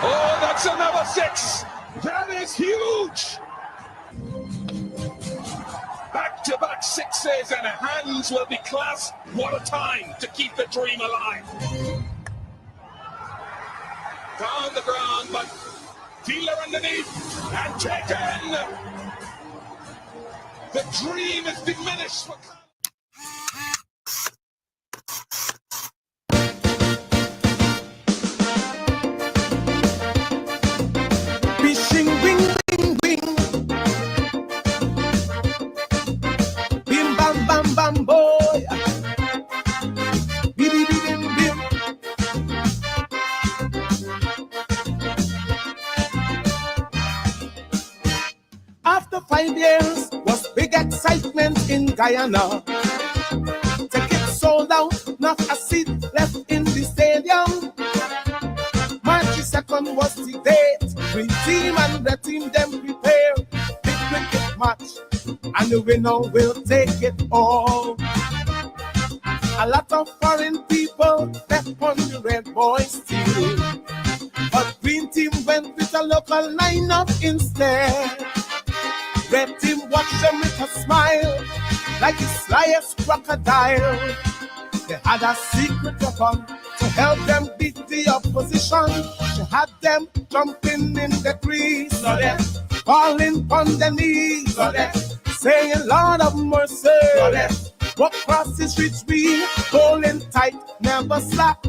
Oh, that's another 6. That is huge. Back-to-back 6s and hands will be clasped. What a time to keep the dream alive. Down the ground, but Dealer underneath and taken. The dream is diminished for Wishing, wing, wing, wing. excitement in Guyana. Tickets sold out, not a seat left in the stadium. March 2nd was the date. Green team and the team them prepare. Big cricket match, and the winner will take it all. A lot of foreign people left on the red boys team, but green team went with a local lineup instead. Red team watched them with a smile, like the slyest crocodile. They had a secret weapon to help them beat the opposition. She had them jumping in the crease, so they falling on their knees, so they saying, Lord of mercy, so they walk across the streets, we holding tight, never slack,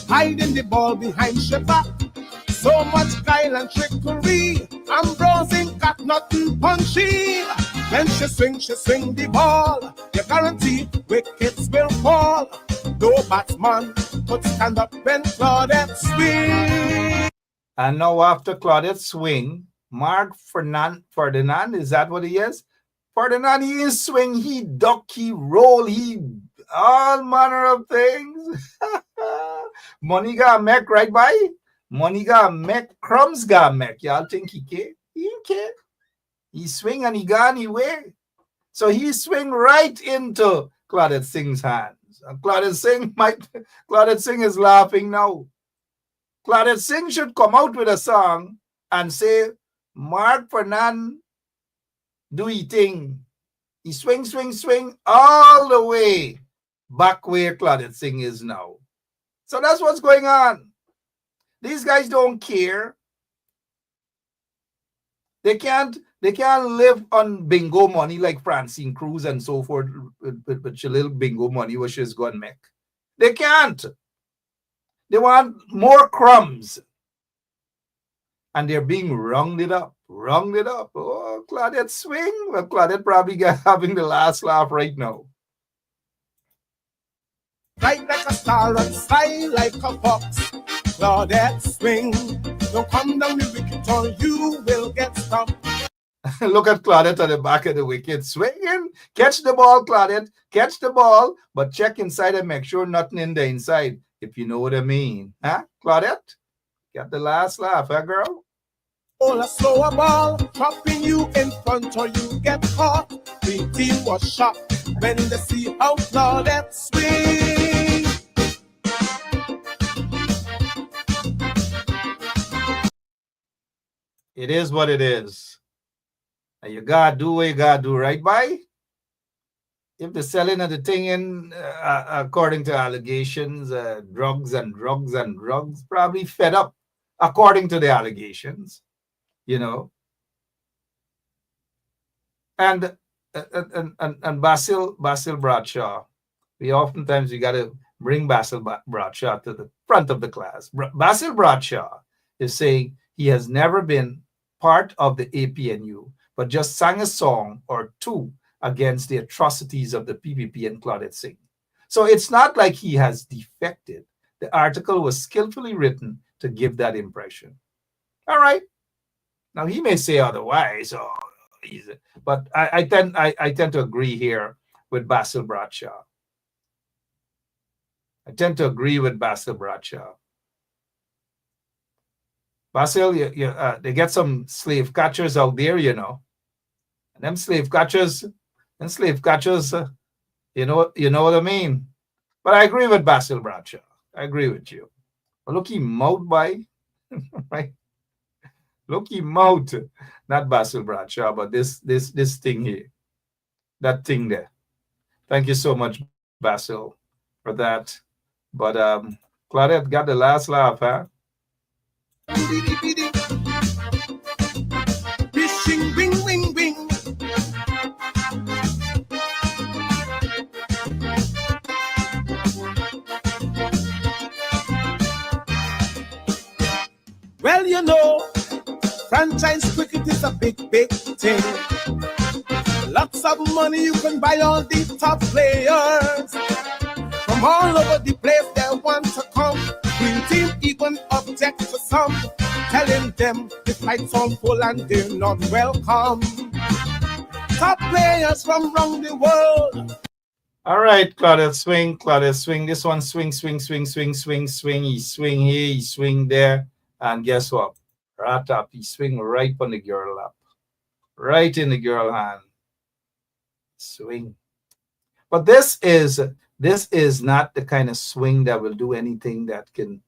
hiding the ball behind your back. So much guile and trickery, Ambrose ain't got nothing punchy. When she swing the ball, you guarantee wickets will fall. No batsman could stand up when Claudette swing. And now after Claudette swing, Mark Ferdinand, is that what he is? Ferdinand, he is swing, he duck, he roll, he all manner of things. Money got make right by. Money got make, crumbs got make. Y'all think he care? He ain't care. He swing and he gone away. So he swing right into Claudette Singh's hands. And Claudette Singh is laughing now. Claudette Singh should come out with a song and say, Mark Fernand, do he thing. He swing all the way back where Claudette Singh is now. So that's what's going on. These guys don't care. They can't live on bingo money like Francine Cruz and so forth with your little bingo money which she's going to make. They can't. They want more crumbs. And they're being rounded up. Oh, Claudette swing. Well, Claudette probably having the last laugh right now. Right like a star and fly like a fox. Claudette swing. Don't come down the wicket or you will get stopped. Look at Claudette at the back of the wicket. Swinging. Catch the ball, Claudette. Catch the ball. But check inside and make sure nothing in the inside. If you know what I mean. Huh, Claudette? Got the last laugh, huh, girl? All a slower ball, dropping you in front or you get caught. The team was shocked when they see how Claudette swing. It is what it is. And you gotta do what you gotta do, right, by? If the selling of the thing in, according to allegations, drugs, probably fed up, according to the allegations, you know. And Basil Bradshaw, we gotta bring Basil Bradshaw to the front of the class. Basil Bradshaw is saying he has never been part of the APNU, but just sang a song or two against the atrocities of the PPP and Claudette Singh. So it's not like he has defected. The article was skillfully written to give that impression. All right. Now he may say otherwise, but I tend to agree here with Basil Bradshaw. Basil, they get some slave catchers out there, you know. And them slave catchers, you know what I mean. But I agree with Basil Bradshaw. I agree with you. But look, he mouth by, right? Look, he mouth, not Basil Bradshaw, but this thing here, that thing there. Thank you so much, Basil, for that. But Claudette got the last laugh, huh? Wishing, wing, wing, wing. Well, you know, franchise cricket is a big, big thing. Lots of money, you can buy all the top players. From all over the place, they want to come. Green team even object to some, telling them the flight's all full and they're not welcome. top players from around the world. All right, Claudia, swing, Claudia, swing. This one, swing, swing, swing, swing, swing, swing. He swing here, he swing there. And guess what? Right up, he swing right on the girl lap. Right in the girl hand. Swing. But this is not the kind of swing that will do anything that can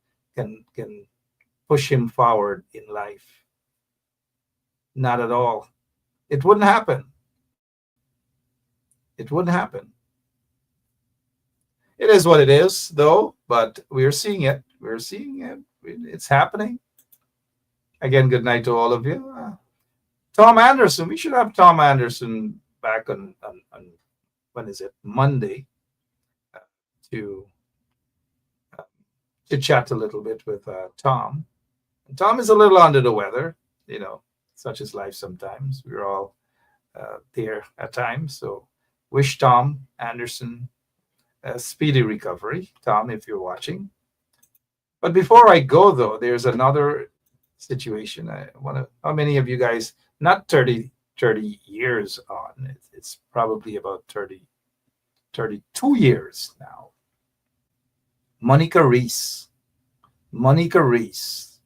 push him forward in life. Not at all. It wouldn't happen. It wouldn't happen. It is what it is, though, but we're seeing it. We're seeing it. It's happening. Again, good night to all of you. Tom Anderson. We should have Tom Anderson back on when is it? Monday to chat a little bit with Tom. And Tom is a little under the weather. You know, such is life sometimes. We're all there at times. So wish Tom Anderson a speedy recovery. Tom, if you're watching. But before I go, though, there's another situation. I want to, how many of you guys, not 30 years on, it's probably about 32 years now. Monica Reece. Monica Reece.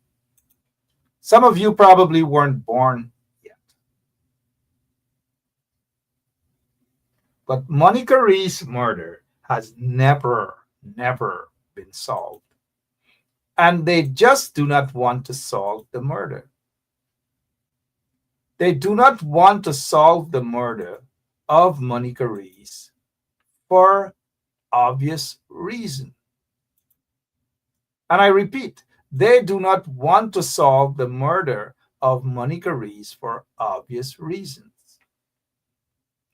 Some of you probably weren't born yet. But Monica Reece murder has never been solved. And they just do not want to solve the murder. They do not want to solve the murder of Monica Reece for obvious reason. And I repeat, they do not want to solve the murder of Monica Reece for obvious reasons.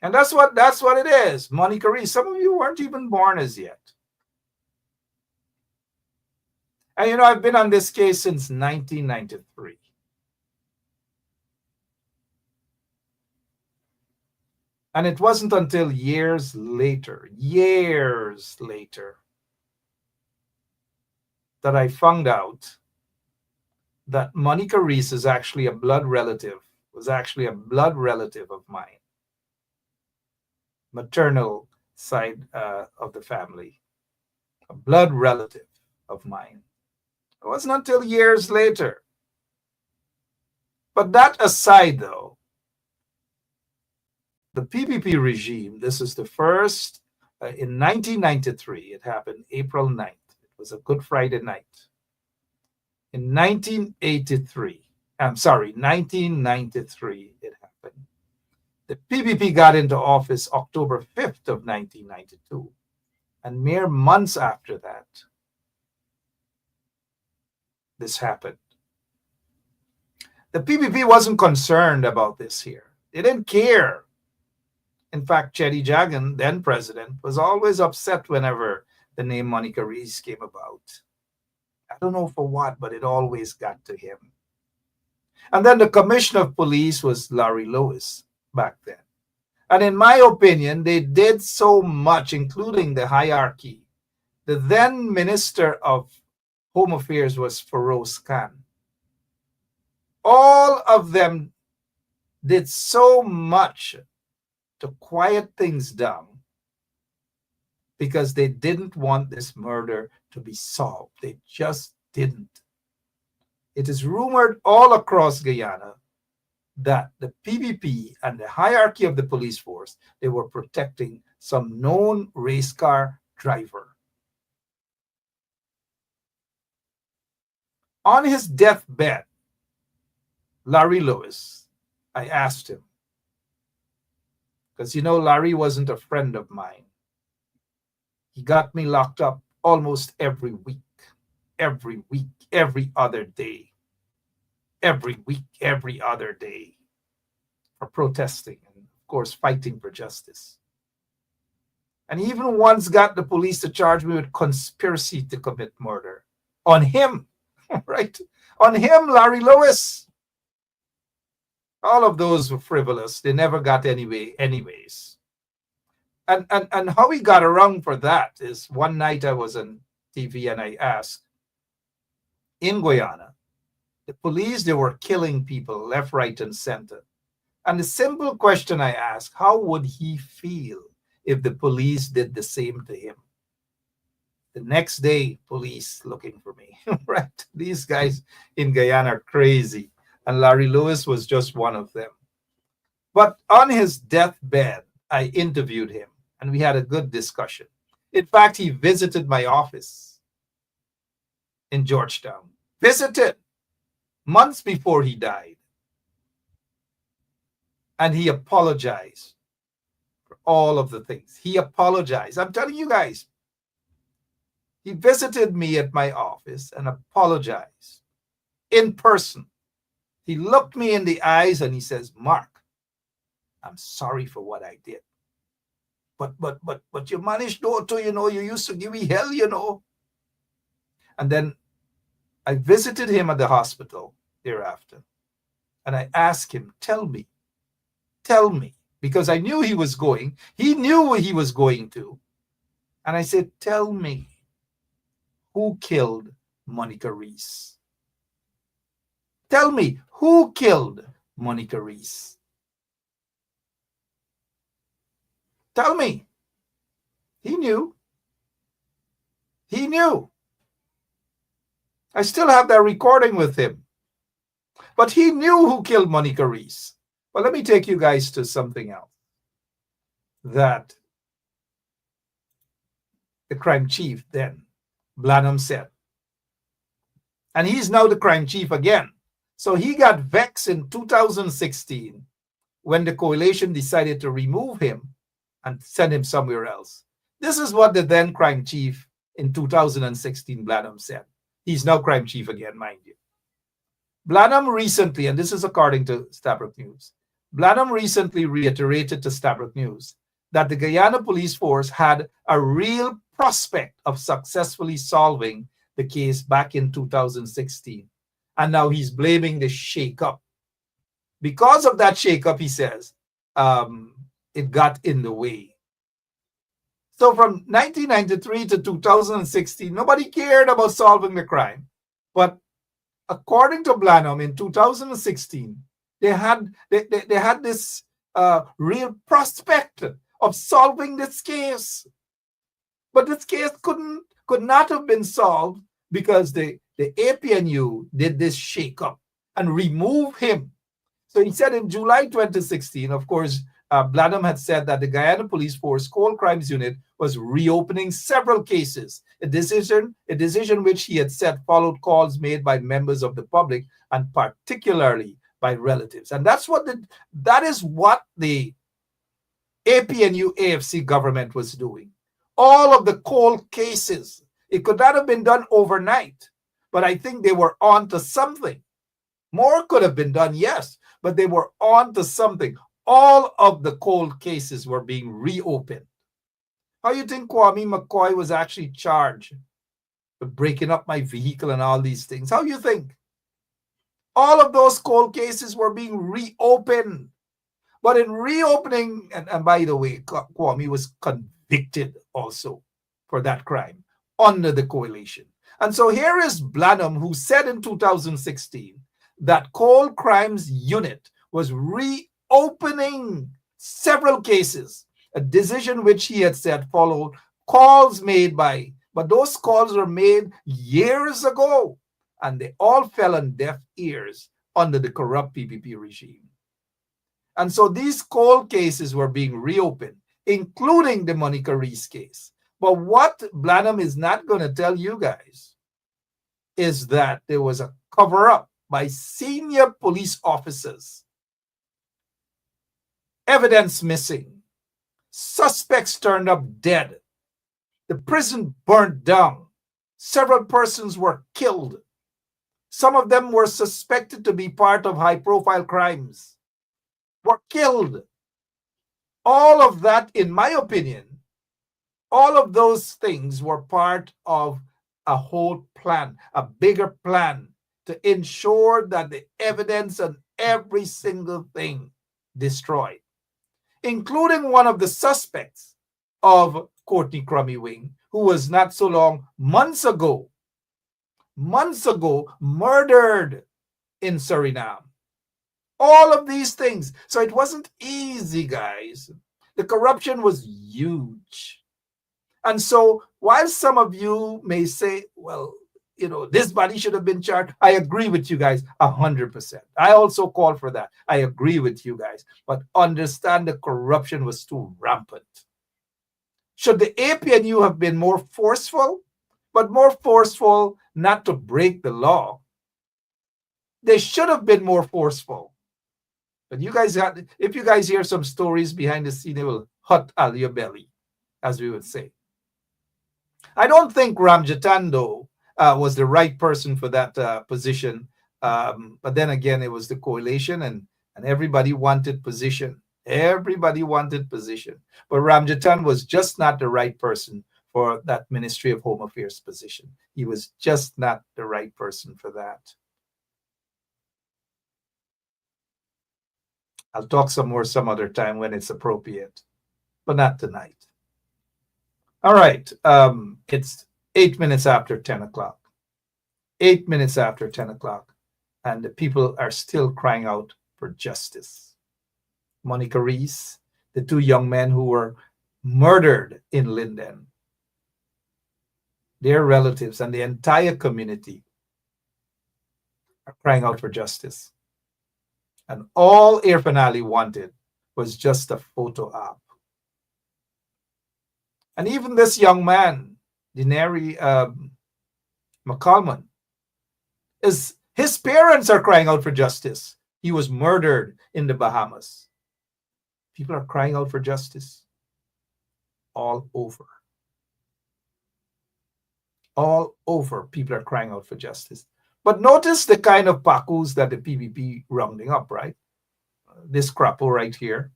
And that's what it is, Monica Reece. Some of you weren't even born as yet. And you know, I've been on this case since 1993. And it wasn't until years later, that I found out that Monica Reece is actually a blood relative, was actually a blood relative of mine. Maternal side of the family, a blood relative of mine. It wasn't until years later. But that aside, though, the PPP regime, this is the first, in 1993, it happened April 9th. It was a Good Friday night. In 1993, I'm sorry, 1993, it happened. The PPP got into office October 5th of 1992. And mere months after that, this happened. The PPP wasn't concerned about this here. They didn't care. In fact, Chetty Jagan, then president, was always upset whenever the name Monica Reece came about. I don't know for what, but it always got to him. And then the commissioner of police was Larry Lewis back then. And in my opinion, they did so much, including the hierarchy. The then Minister of Home Affairs was Feroz Khan. All of them did so much to quiet things down because they didn't want this murder to be solved. They just didn't. It is rumored all across Guyana that the PPP and the hierarchy of the police force, they were protecting some known race car driver. On his deathbed, Larry Lewis, I asked him, because you know Larry wasn't a friend of mine. He got me locked up almost every week, every other day. Every week, every other day, for protesting and, of course, fighting for justice. And he even once got the police to charge me with conspiracy to commit murder on him, right? On him, Larry Lewis. All of those were frivolous. They never got anyways. And how he got around for that is one night I was on TV and I asked, in Guyana, the police, they were killing people left, right, and center. And the simple question I ask, how would he feel if the police did the same to him? The next day, police looking for me, right? These guys in Guyana are crazy. And Larry Lewis was just one of them. But on his deathbed, I interviewed him and we had a good discussion. In fact, he visited my office in Georgetown, visited months before he died. And he apologized for all of the things. He apologized. I'm telling you guys, he visited me at my office and apologized in person. He looked me in the eyes and he says, Mark, I'm sorry for what I did. But you managed to, you used to give me hell. And then I visited him at the hospital thereafter. And I asked him, tell me, because I knew he was going. He knew where he was going to. And I said, tell me, who killed Monica Reece? Tell me, who killed Monica Reece? Tell me. He knew. He knew. I still have that recording with him. But he knew who killed Monica Reece. Well, let me take you guys to something else that the crime chief then, Blanham, said. And he's now the crime chief again. So he got vexed in 2016 when the coalition decided to remove him and send him somewhere else. This is what the then crime chief in 2016, Blanham, said. He's now crime chief again, mind you. Blanham recently, and this is according to Stabroek News, Blanham recently reiterated to Stabroek News that the Guyana police force had a real prospect of successfully solving the case back in 2016. And now he's blaming the shakeup. Because of that shakeup, he says, it got in the way. So from 1993 to 2016, nobody cared about solving the crime. But according to Blanham, in 2016, they had this real prospect of solving this case. But this case could not have been solved because the APNU did this shake-up and remove him. So he said in July 2016, of course, Blanham had said that the Guyana Police Force Coal Crimes Unit was reopening several cases, a decision which he had said followed calls made by members of the public and particularly by relatives. And that is what the APNU AFC government was doing. All of the coal cases, it could not have been done overnight, but I think they were on to something. More could have been done, yes, but they were on to something. All of the cold cases were being reopened. How do you think Kwame McCoy was actually charged with breaking up my vehicle and all these things? How do you think? All of those cold cases were being reopened. But in reopening, and by the way, Kwame was convicted also for that crime under the coalition. And so here is Blanham, who said in 2016 that Coal Crimes Unit was reopening several cases, a decision which he had said followed calls made by, but those calls were made years ago, and they all fell on deaf ears under the corrupt PPP regime. And so these cold cases were being reopened, including the Monica Reece case. But what Blanham is not going to tell you guys is that there was a cover-up by senior police officers. Evidence missing. Suspects turned up dead. The prison burnt down. Several persons were killed. Some of them were suspected to be part of high-profile crimes, were killed. All of that, in my opinion, all of those things were part of a whole plan, a bigger plan to ensure that the evidence on every single thing destroyed, including one of the suspects of Courtney Crummy Wing, who was not so long, months ago, murdered in Suriname. All of these things. So it wasn't easy, guys. The corruption was huge. And so while some of you may say, well, you know, this body should have been charged, I agree with you guys 100%. I also call for that. I agree with you guys. But understand the corruption was too rampant. Should the APNU have been more forceful, but more forceful not to break the law? They should have been more forceful. But you guys had, if you guys hear some stories behind the scene, it will hot out your belly, as we would say. I don't think Ramjatando was the right person for that position. But then again, it was the coalition and everybody wanted position. Everybody wanted position. But Ramjatan was just not the right person for that Ministry of Home Affairs position. He was just not the right person for that. I'll talk some more some other time when it's appropriate, but not tonight. All right. It's 8 minutes after 10 o'clock. 8 minutes after 10 o'clock. And the people are still crying out for justice. Monica Reece, the two young men who were murdered in Linden, their relatives and the entire community are crying out for justice. And all Irfan Ali wanted was just a photo op. And even this young man, Denary McCalman, his parents are crying out for justice. He was murdered in the Bahamas. People are crying out for justice all over. All over, people are crying out for justice. But notice the kind of pakus that the PPP rounding up, right? This crapo right here.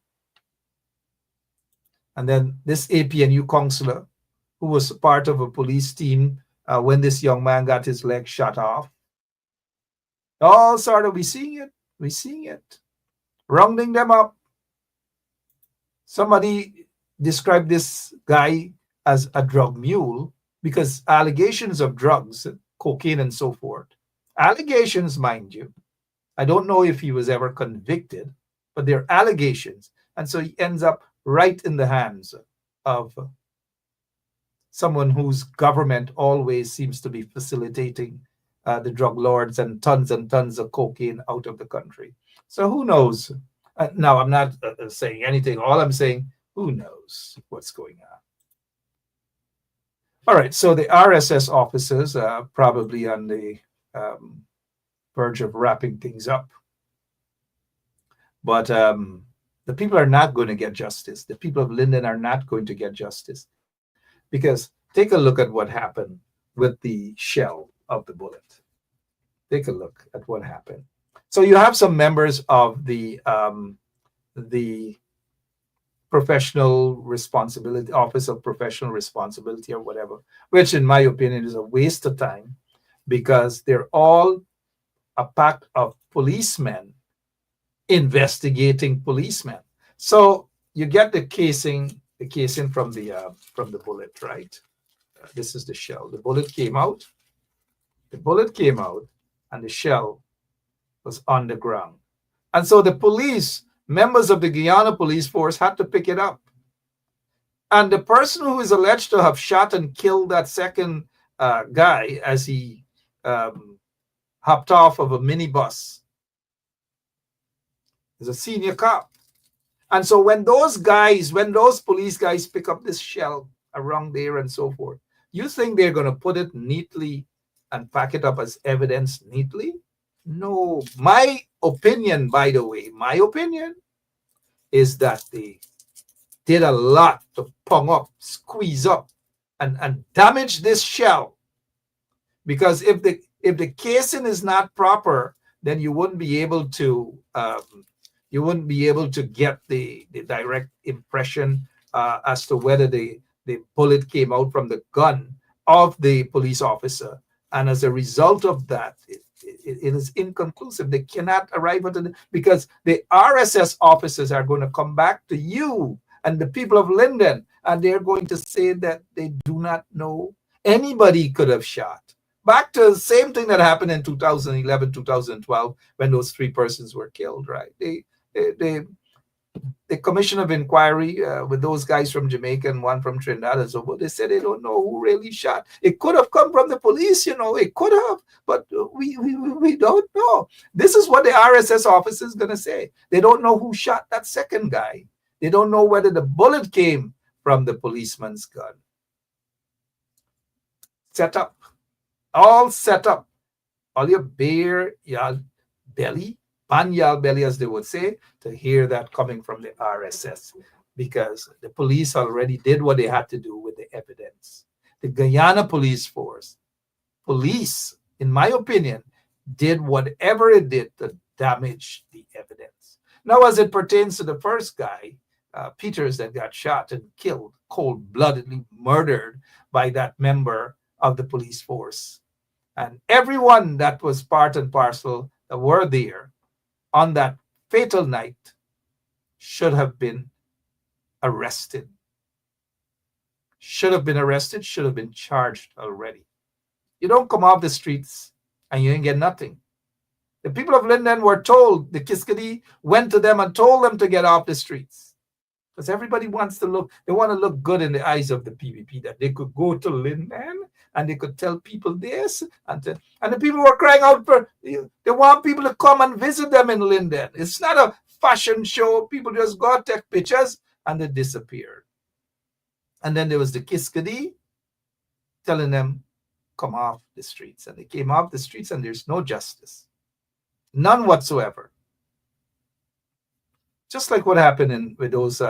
And then this APNU counselor who was part of a police team when this young man got his leg shot off. All sort of, we seeing it. We seeing it. Rounding them up. Somebody described this guy as a drug mule because allegations of drugs, cocaine and so forth. Allegations, mind you. I don't know if he was ever convicted, but they're allegations. And so he ends up right in the hands of someone whose government always seems to be facilitating the drug lords and tons of cocaine out of the country. So who knows? Now, I'm not saying anything. All I'm saying, who knows what's going on? All right, so the RSS officers are probably on the verge of wrapping things up. But the people are not going to get justice. The people of Linden are not going to get justice. Because take a look at what happened with the shell of the bullet. Take a look at what happened. So you have some members of the professional responsibility, Office of Professional Responsibility or whatever, which in my opinion is a waste of time because they're all a pack of policemen investigating policemen. So you get the casing from the bullet, right? This is the shell. The bullet came out. The bullet came out, and the shell was on the ground. And so the police, members of the Guyana police force, had to pick it up. And the person who is alleged to have shot and killed that second guy as he hopped off of a minibus is a senior cop. And so when those police guys pick up this shell around there and so forth, you think they're going to put it neatly and pack it up as evidence neatly? No. My opinion, by the way, is that they did a lot to pong up, squeeze up, and damage this shell. Because if the casing is not proper, then you wouldn't be able to get the direct impression as to whether the bullet came out from the gun of the police officer. And as a result of that, it is inconclusive. They cannot arrive at it because the RSS officers are going to come back to you and the people of Linden, and they're going to say that they do not know. Anybody could have shot. back to the same thing that happened in 2011, 2012, when those 3 persons were killed, right? The commission of inquiry with those guys from Jamaica and one from Trinidad and so forth, they said they don't know who really shot. It could have come from the police, it could have, but we don't know. This is what the RSS officer is going to say. They don't know who shot that second guy. They don't know whether the bullet came from the policeman's gun. Set up. All set up. All your bare, y'all belly, pan y'all belly, as they would say, to hear that coming from the RSS, because the police already did what they had to do with the evidence. The Guyana police force, in my opinion, did whatever it did to damage the evidence. Now, as it pertains to the first guy, Peters, that got shot and killed, cold-bloodedly murdered by that member of the police force. And everyone that was part and parcel that were there on that fatal night should have been arrested. Should have been arrested, should have been charged already. You don't come off the streets and you ain't get nothing. The people of Linden were told, the Kiskadee went to them and told them to get off the streets. Because everybody wants to look, they want to look good in the eyes of the PPP, that they could go to Linden and they could tell people this. And the people were crying out for, they want people to come and visit them in Linden. It's not a fashion show. People just go take pictures and they disappeared. And then there was the Kiskadee telling them, come off the streets. And they came off the streets and there's no justice. None whatsoever. Just like what happened with those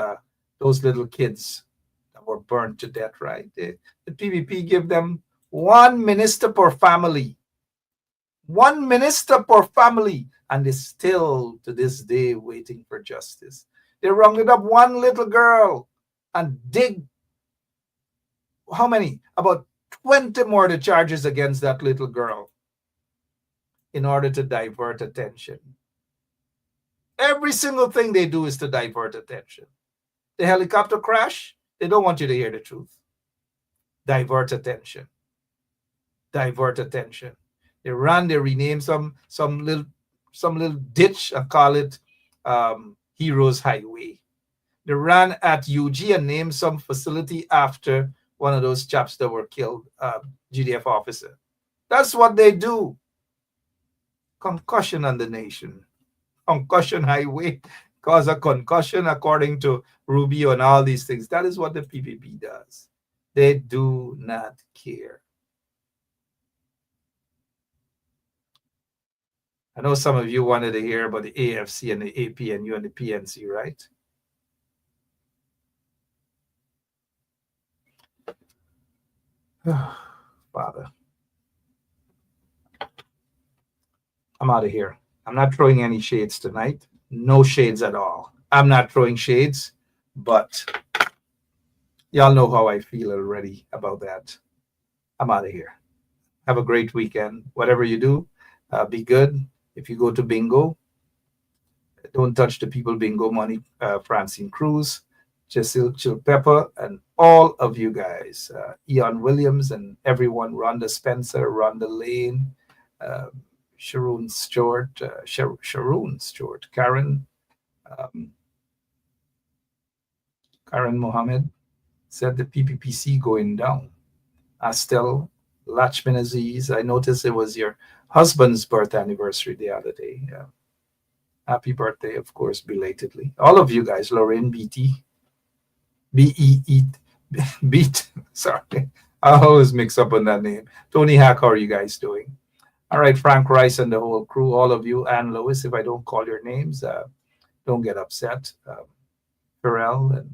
little kids that were burned to death, right? The PPP give them 1 minister per family. 1 minister per family. And they're still, to this day, waiting for justice. They rounded up one little girl and dig, how many? About 20 more the charges against that little girl in order to divert attention. Every single thing they do is to divert attention. The helicopter crash, they don't want you to hear the truth. Divert attention. Divert attention. They rename some little ditch and call it Heroes Highway. They ran at UG and named some facility after one of those chaps that were killed, GDF officer. That's what they do. Concussion on the nation. Concussion highway cause a concussion according to Rubio and all these things. That is what the PPP does. They do not care. I know some of you wanted to hear about the AFC and the APNU and the PNC, right? Father, I'm out of here. I'm not throwing any shades tonight. No shades at all. I'm not throwing shades, but y'all know how I feel already about that. I'm out of here. Have a great weekend. Whatever you do, be good. If you go to bingo, don't touch the people bingo money. Francine Cruz, Jessil Chilpepper, and all of you guys. Eon Williams and everyone. Rhonda Spencer, Rhonda Lane, Sharon Stewart, Karen Mohammed said the PPPC going down. Astel Lachman Aziz, I noticed it was your husband's birth anniversary the other day. Happy birthday, of course, belatedly. All of you guys, Lorraine Beatty, Beat, sorry. I always mix up on that name. Tony Hack, how are you guys doing? All right, Frank Rice and the whole crew, all of you, Ann Lewis, if I don't call your names, don't get upset. Pharrell and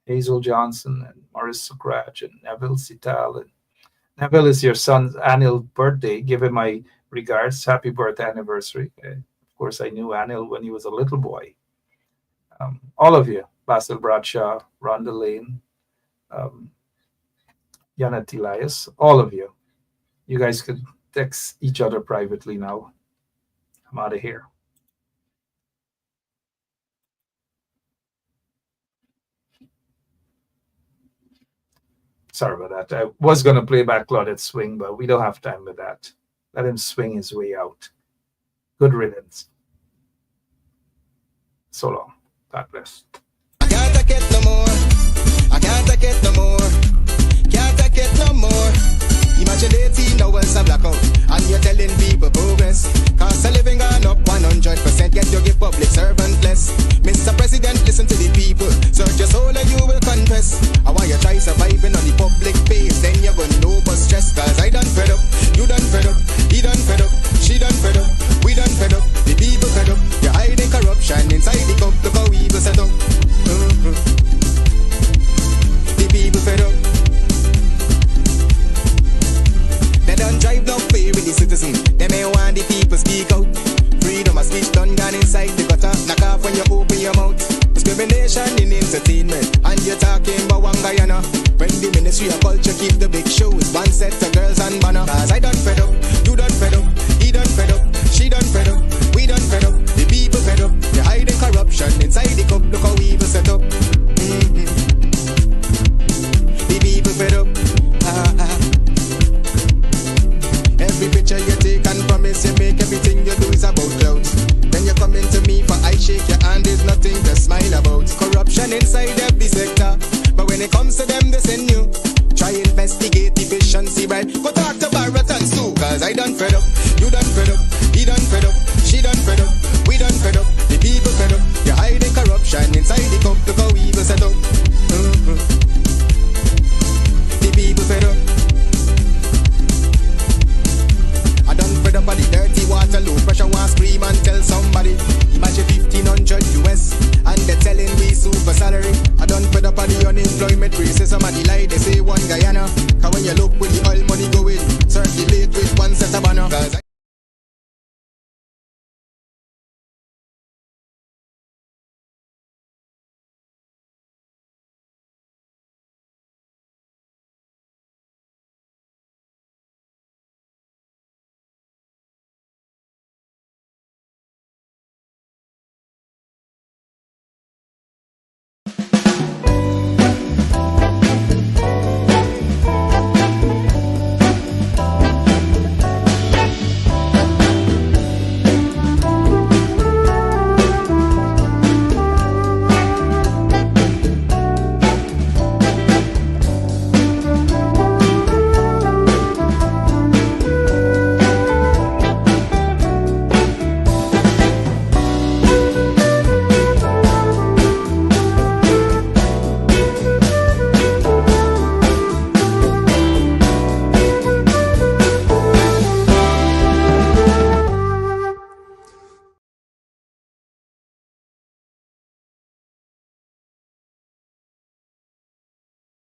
Hazel Johnson and Morris Socratch and Neville Sital. And Neville is your son's annual birthday. Give him my regards. Happy birthday anniversary. Of course, I knew Anil when he was a little boy. All of you, Basil Bradshaw, Rhonda Lane, Janet Elias, all of you. You guys could text each other privately now. I'm out of here. Sorry about that. I was going to play back Claudette's swing, but we don't have time with that. Let him swing his way out. Good riddance. So long. God bless. I can't take it no more. I can't take it no more. Can't take it no more. Imagine 18 hours of blackout and you're telling people progress. Cost of living gone up 100%, yet you give public servant less. Mr. President, listen to the people. Search your soul and you will confess. I want you try surviving on the public face, then you're gonna know but stress. Cause I done fed up, you done fed up, he done fed up, she done fed up, we done fed up, the people fed up. You're hiding corruption inside the cup, look how evil set up. The people fed up. They don't drive no fear with the citizen. They may want the people speak out. Freedom of speech done gone inside the gutter. Knock off when you open your mouth. Discrimination in entertainment, and you're talking about one Guyana. When the Ministry of Culture keep the big shows, one set of girls and banner. Cause I done fed up, you done fed up, he done fed up, she done fed up, we done fed up, the people fed up. You're hiding corruption inside the cup, look how evil set up. The people fed up. Every picture you take and promise you make, everything you do is about clouds. Then you come into me for I shake your hand, there's nothing to smile about. Corruption inside every sector, but when it comes to them they send you. Try investigate efficiency, right? Go talk to Baratans too. Cause I done fed up, you done fed up, he done fed up, she done fed up, we done fed up, the people fed up. You're hiding corruption inside the cup, look how evil set up. The people fed up. Fed up on the dirty water, low pressure, want scream and tell somebody. Imagine 1500 US and they're telling me super salary. I done fed up on the unemployment racism and the lie they say one Guyana. Cause when you look with the oil money going, circulate with one set of banner.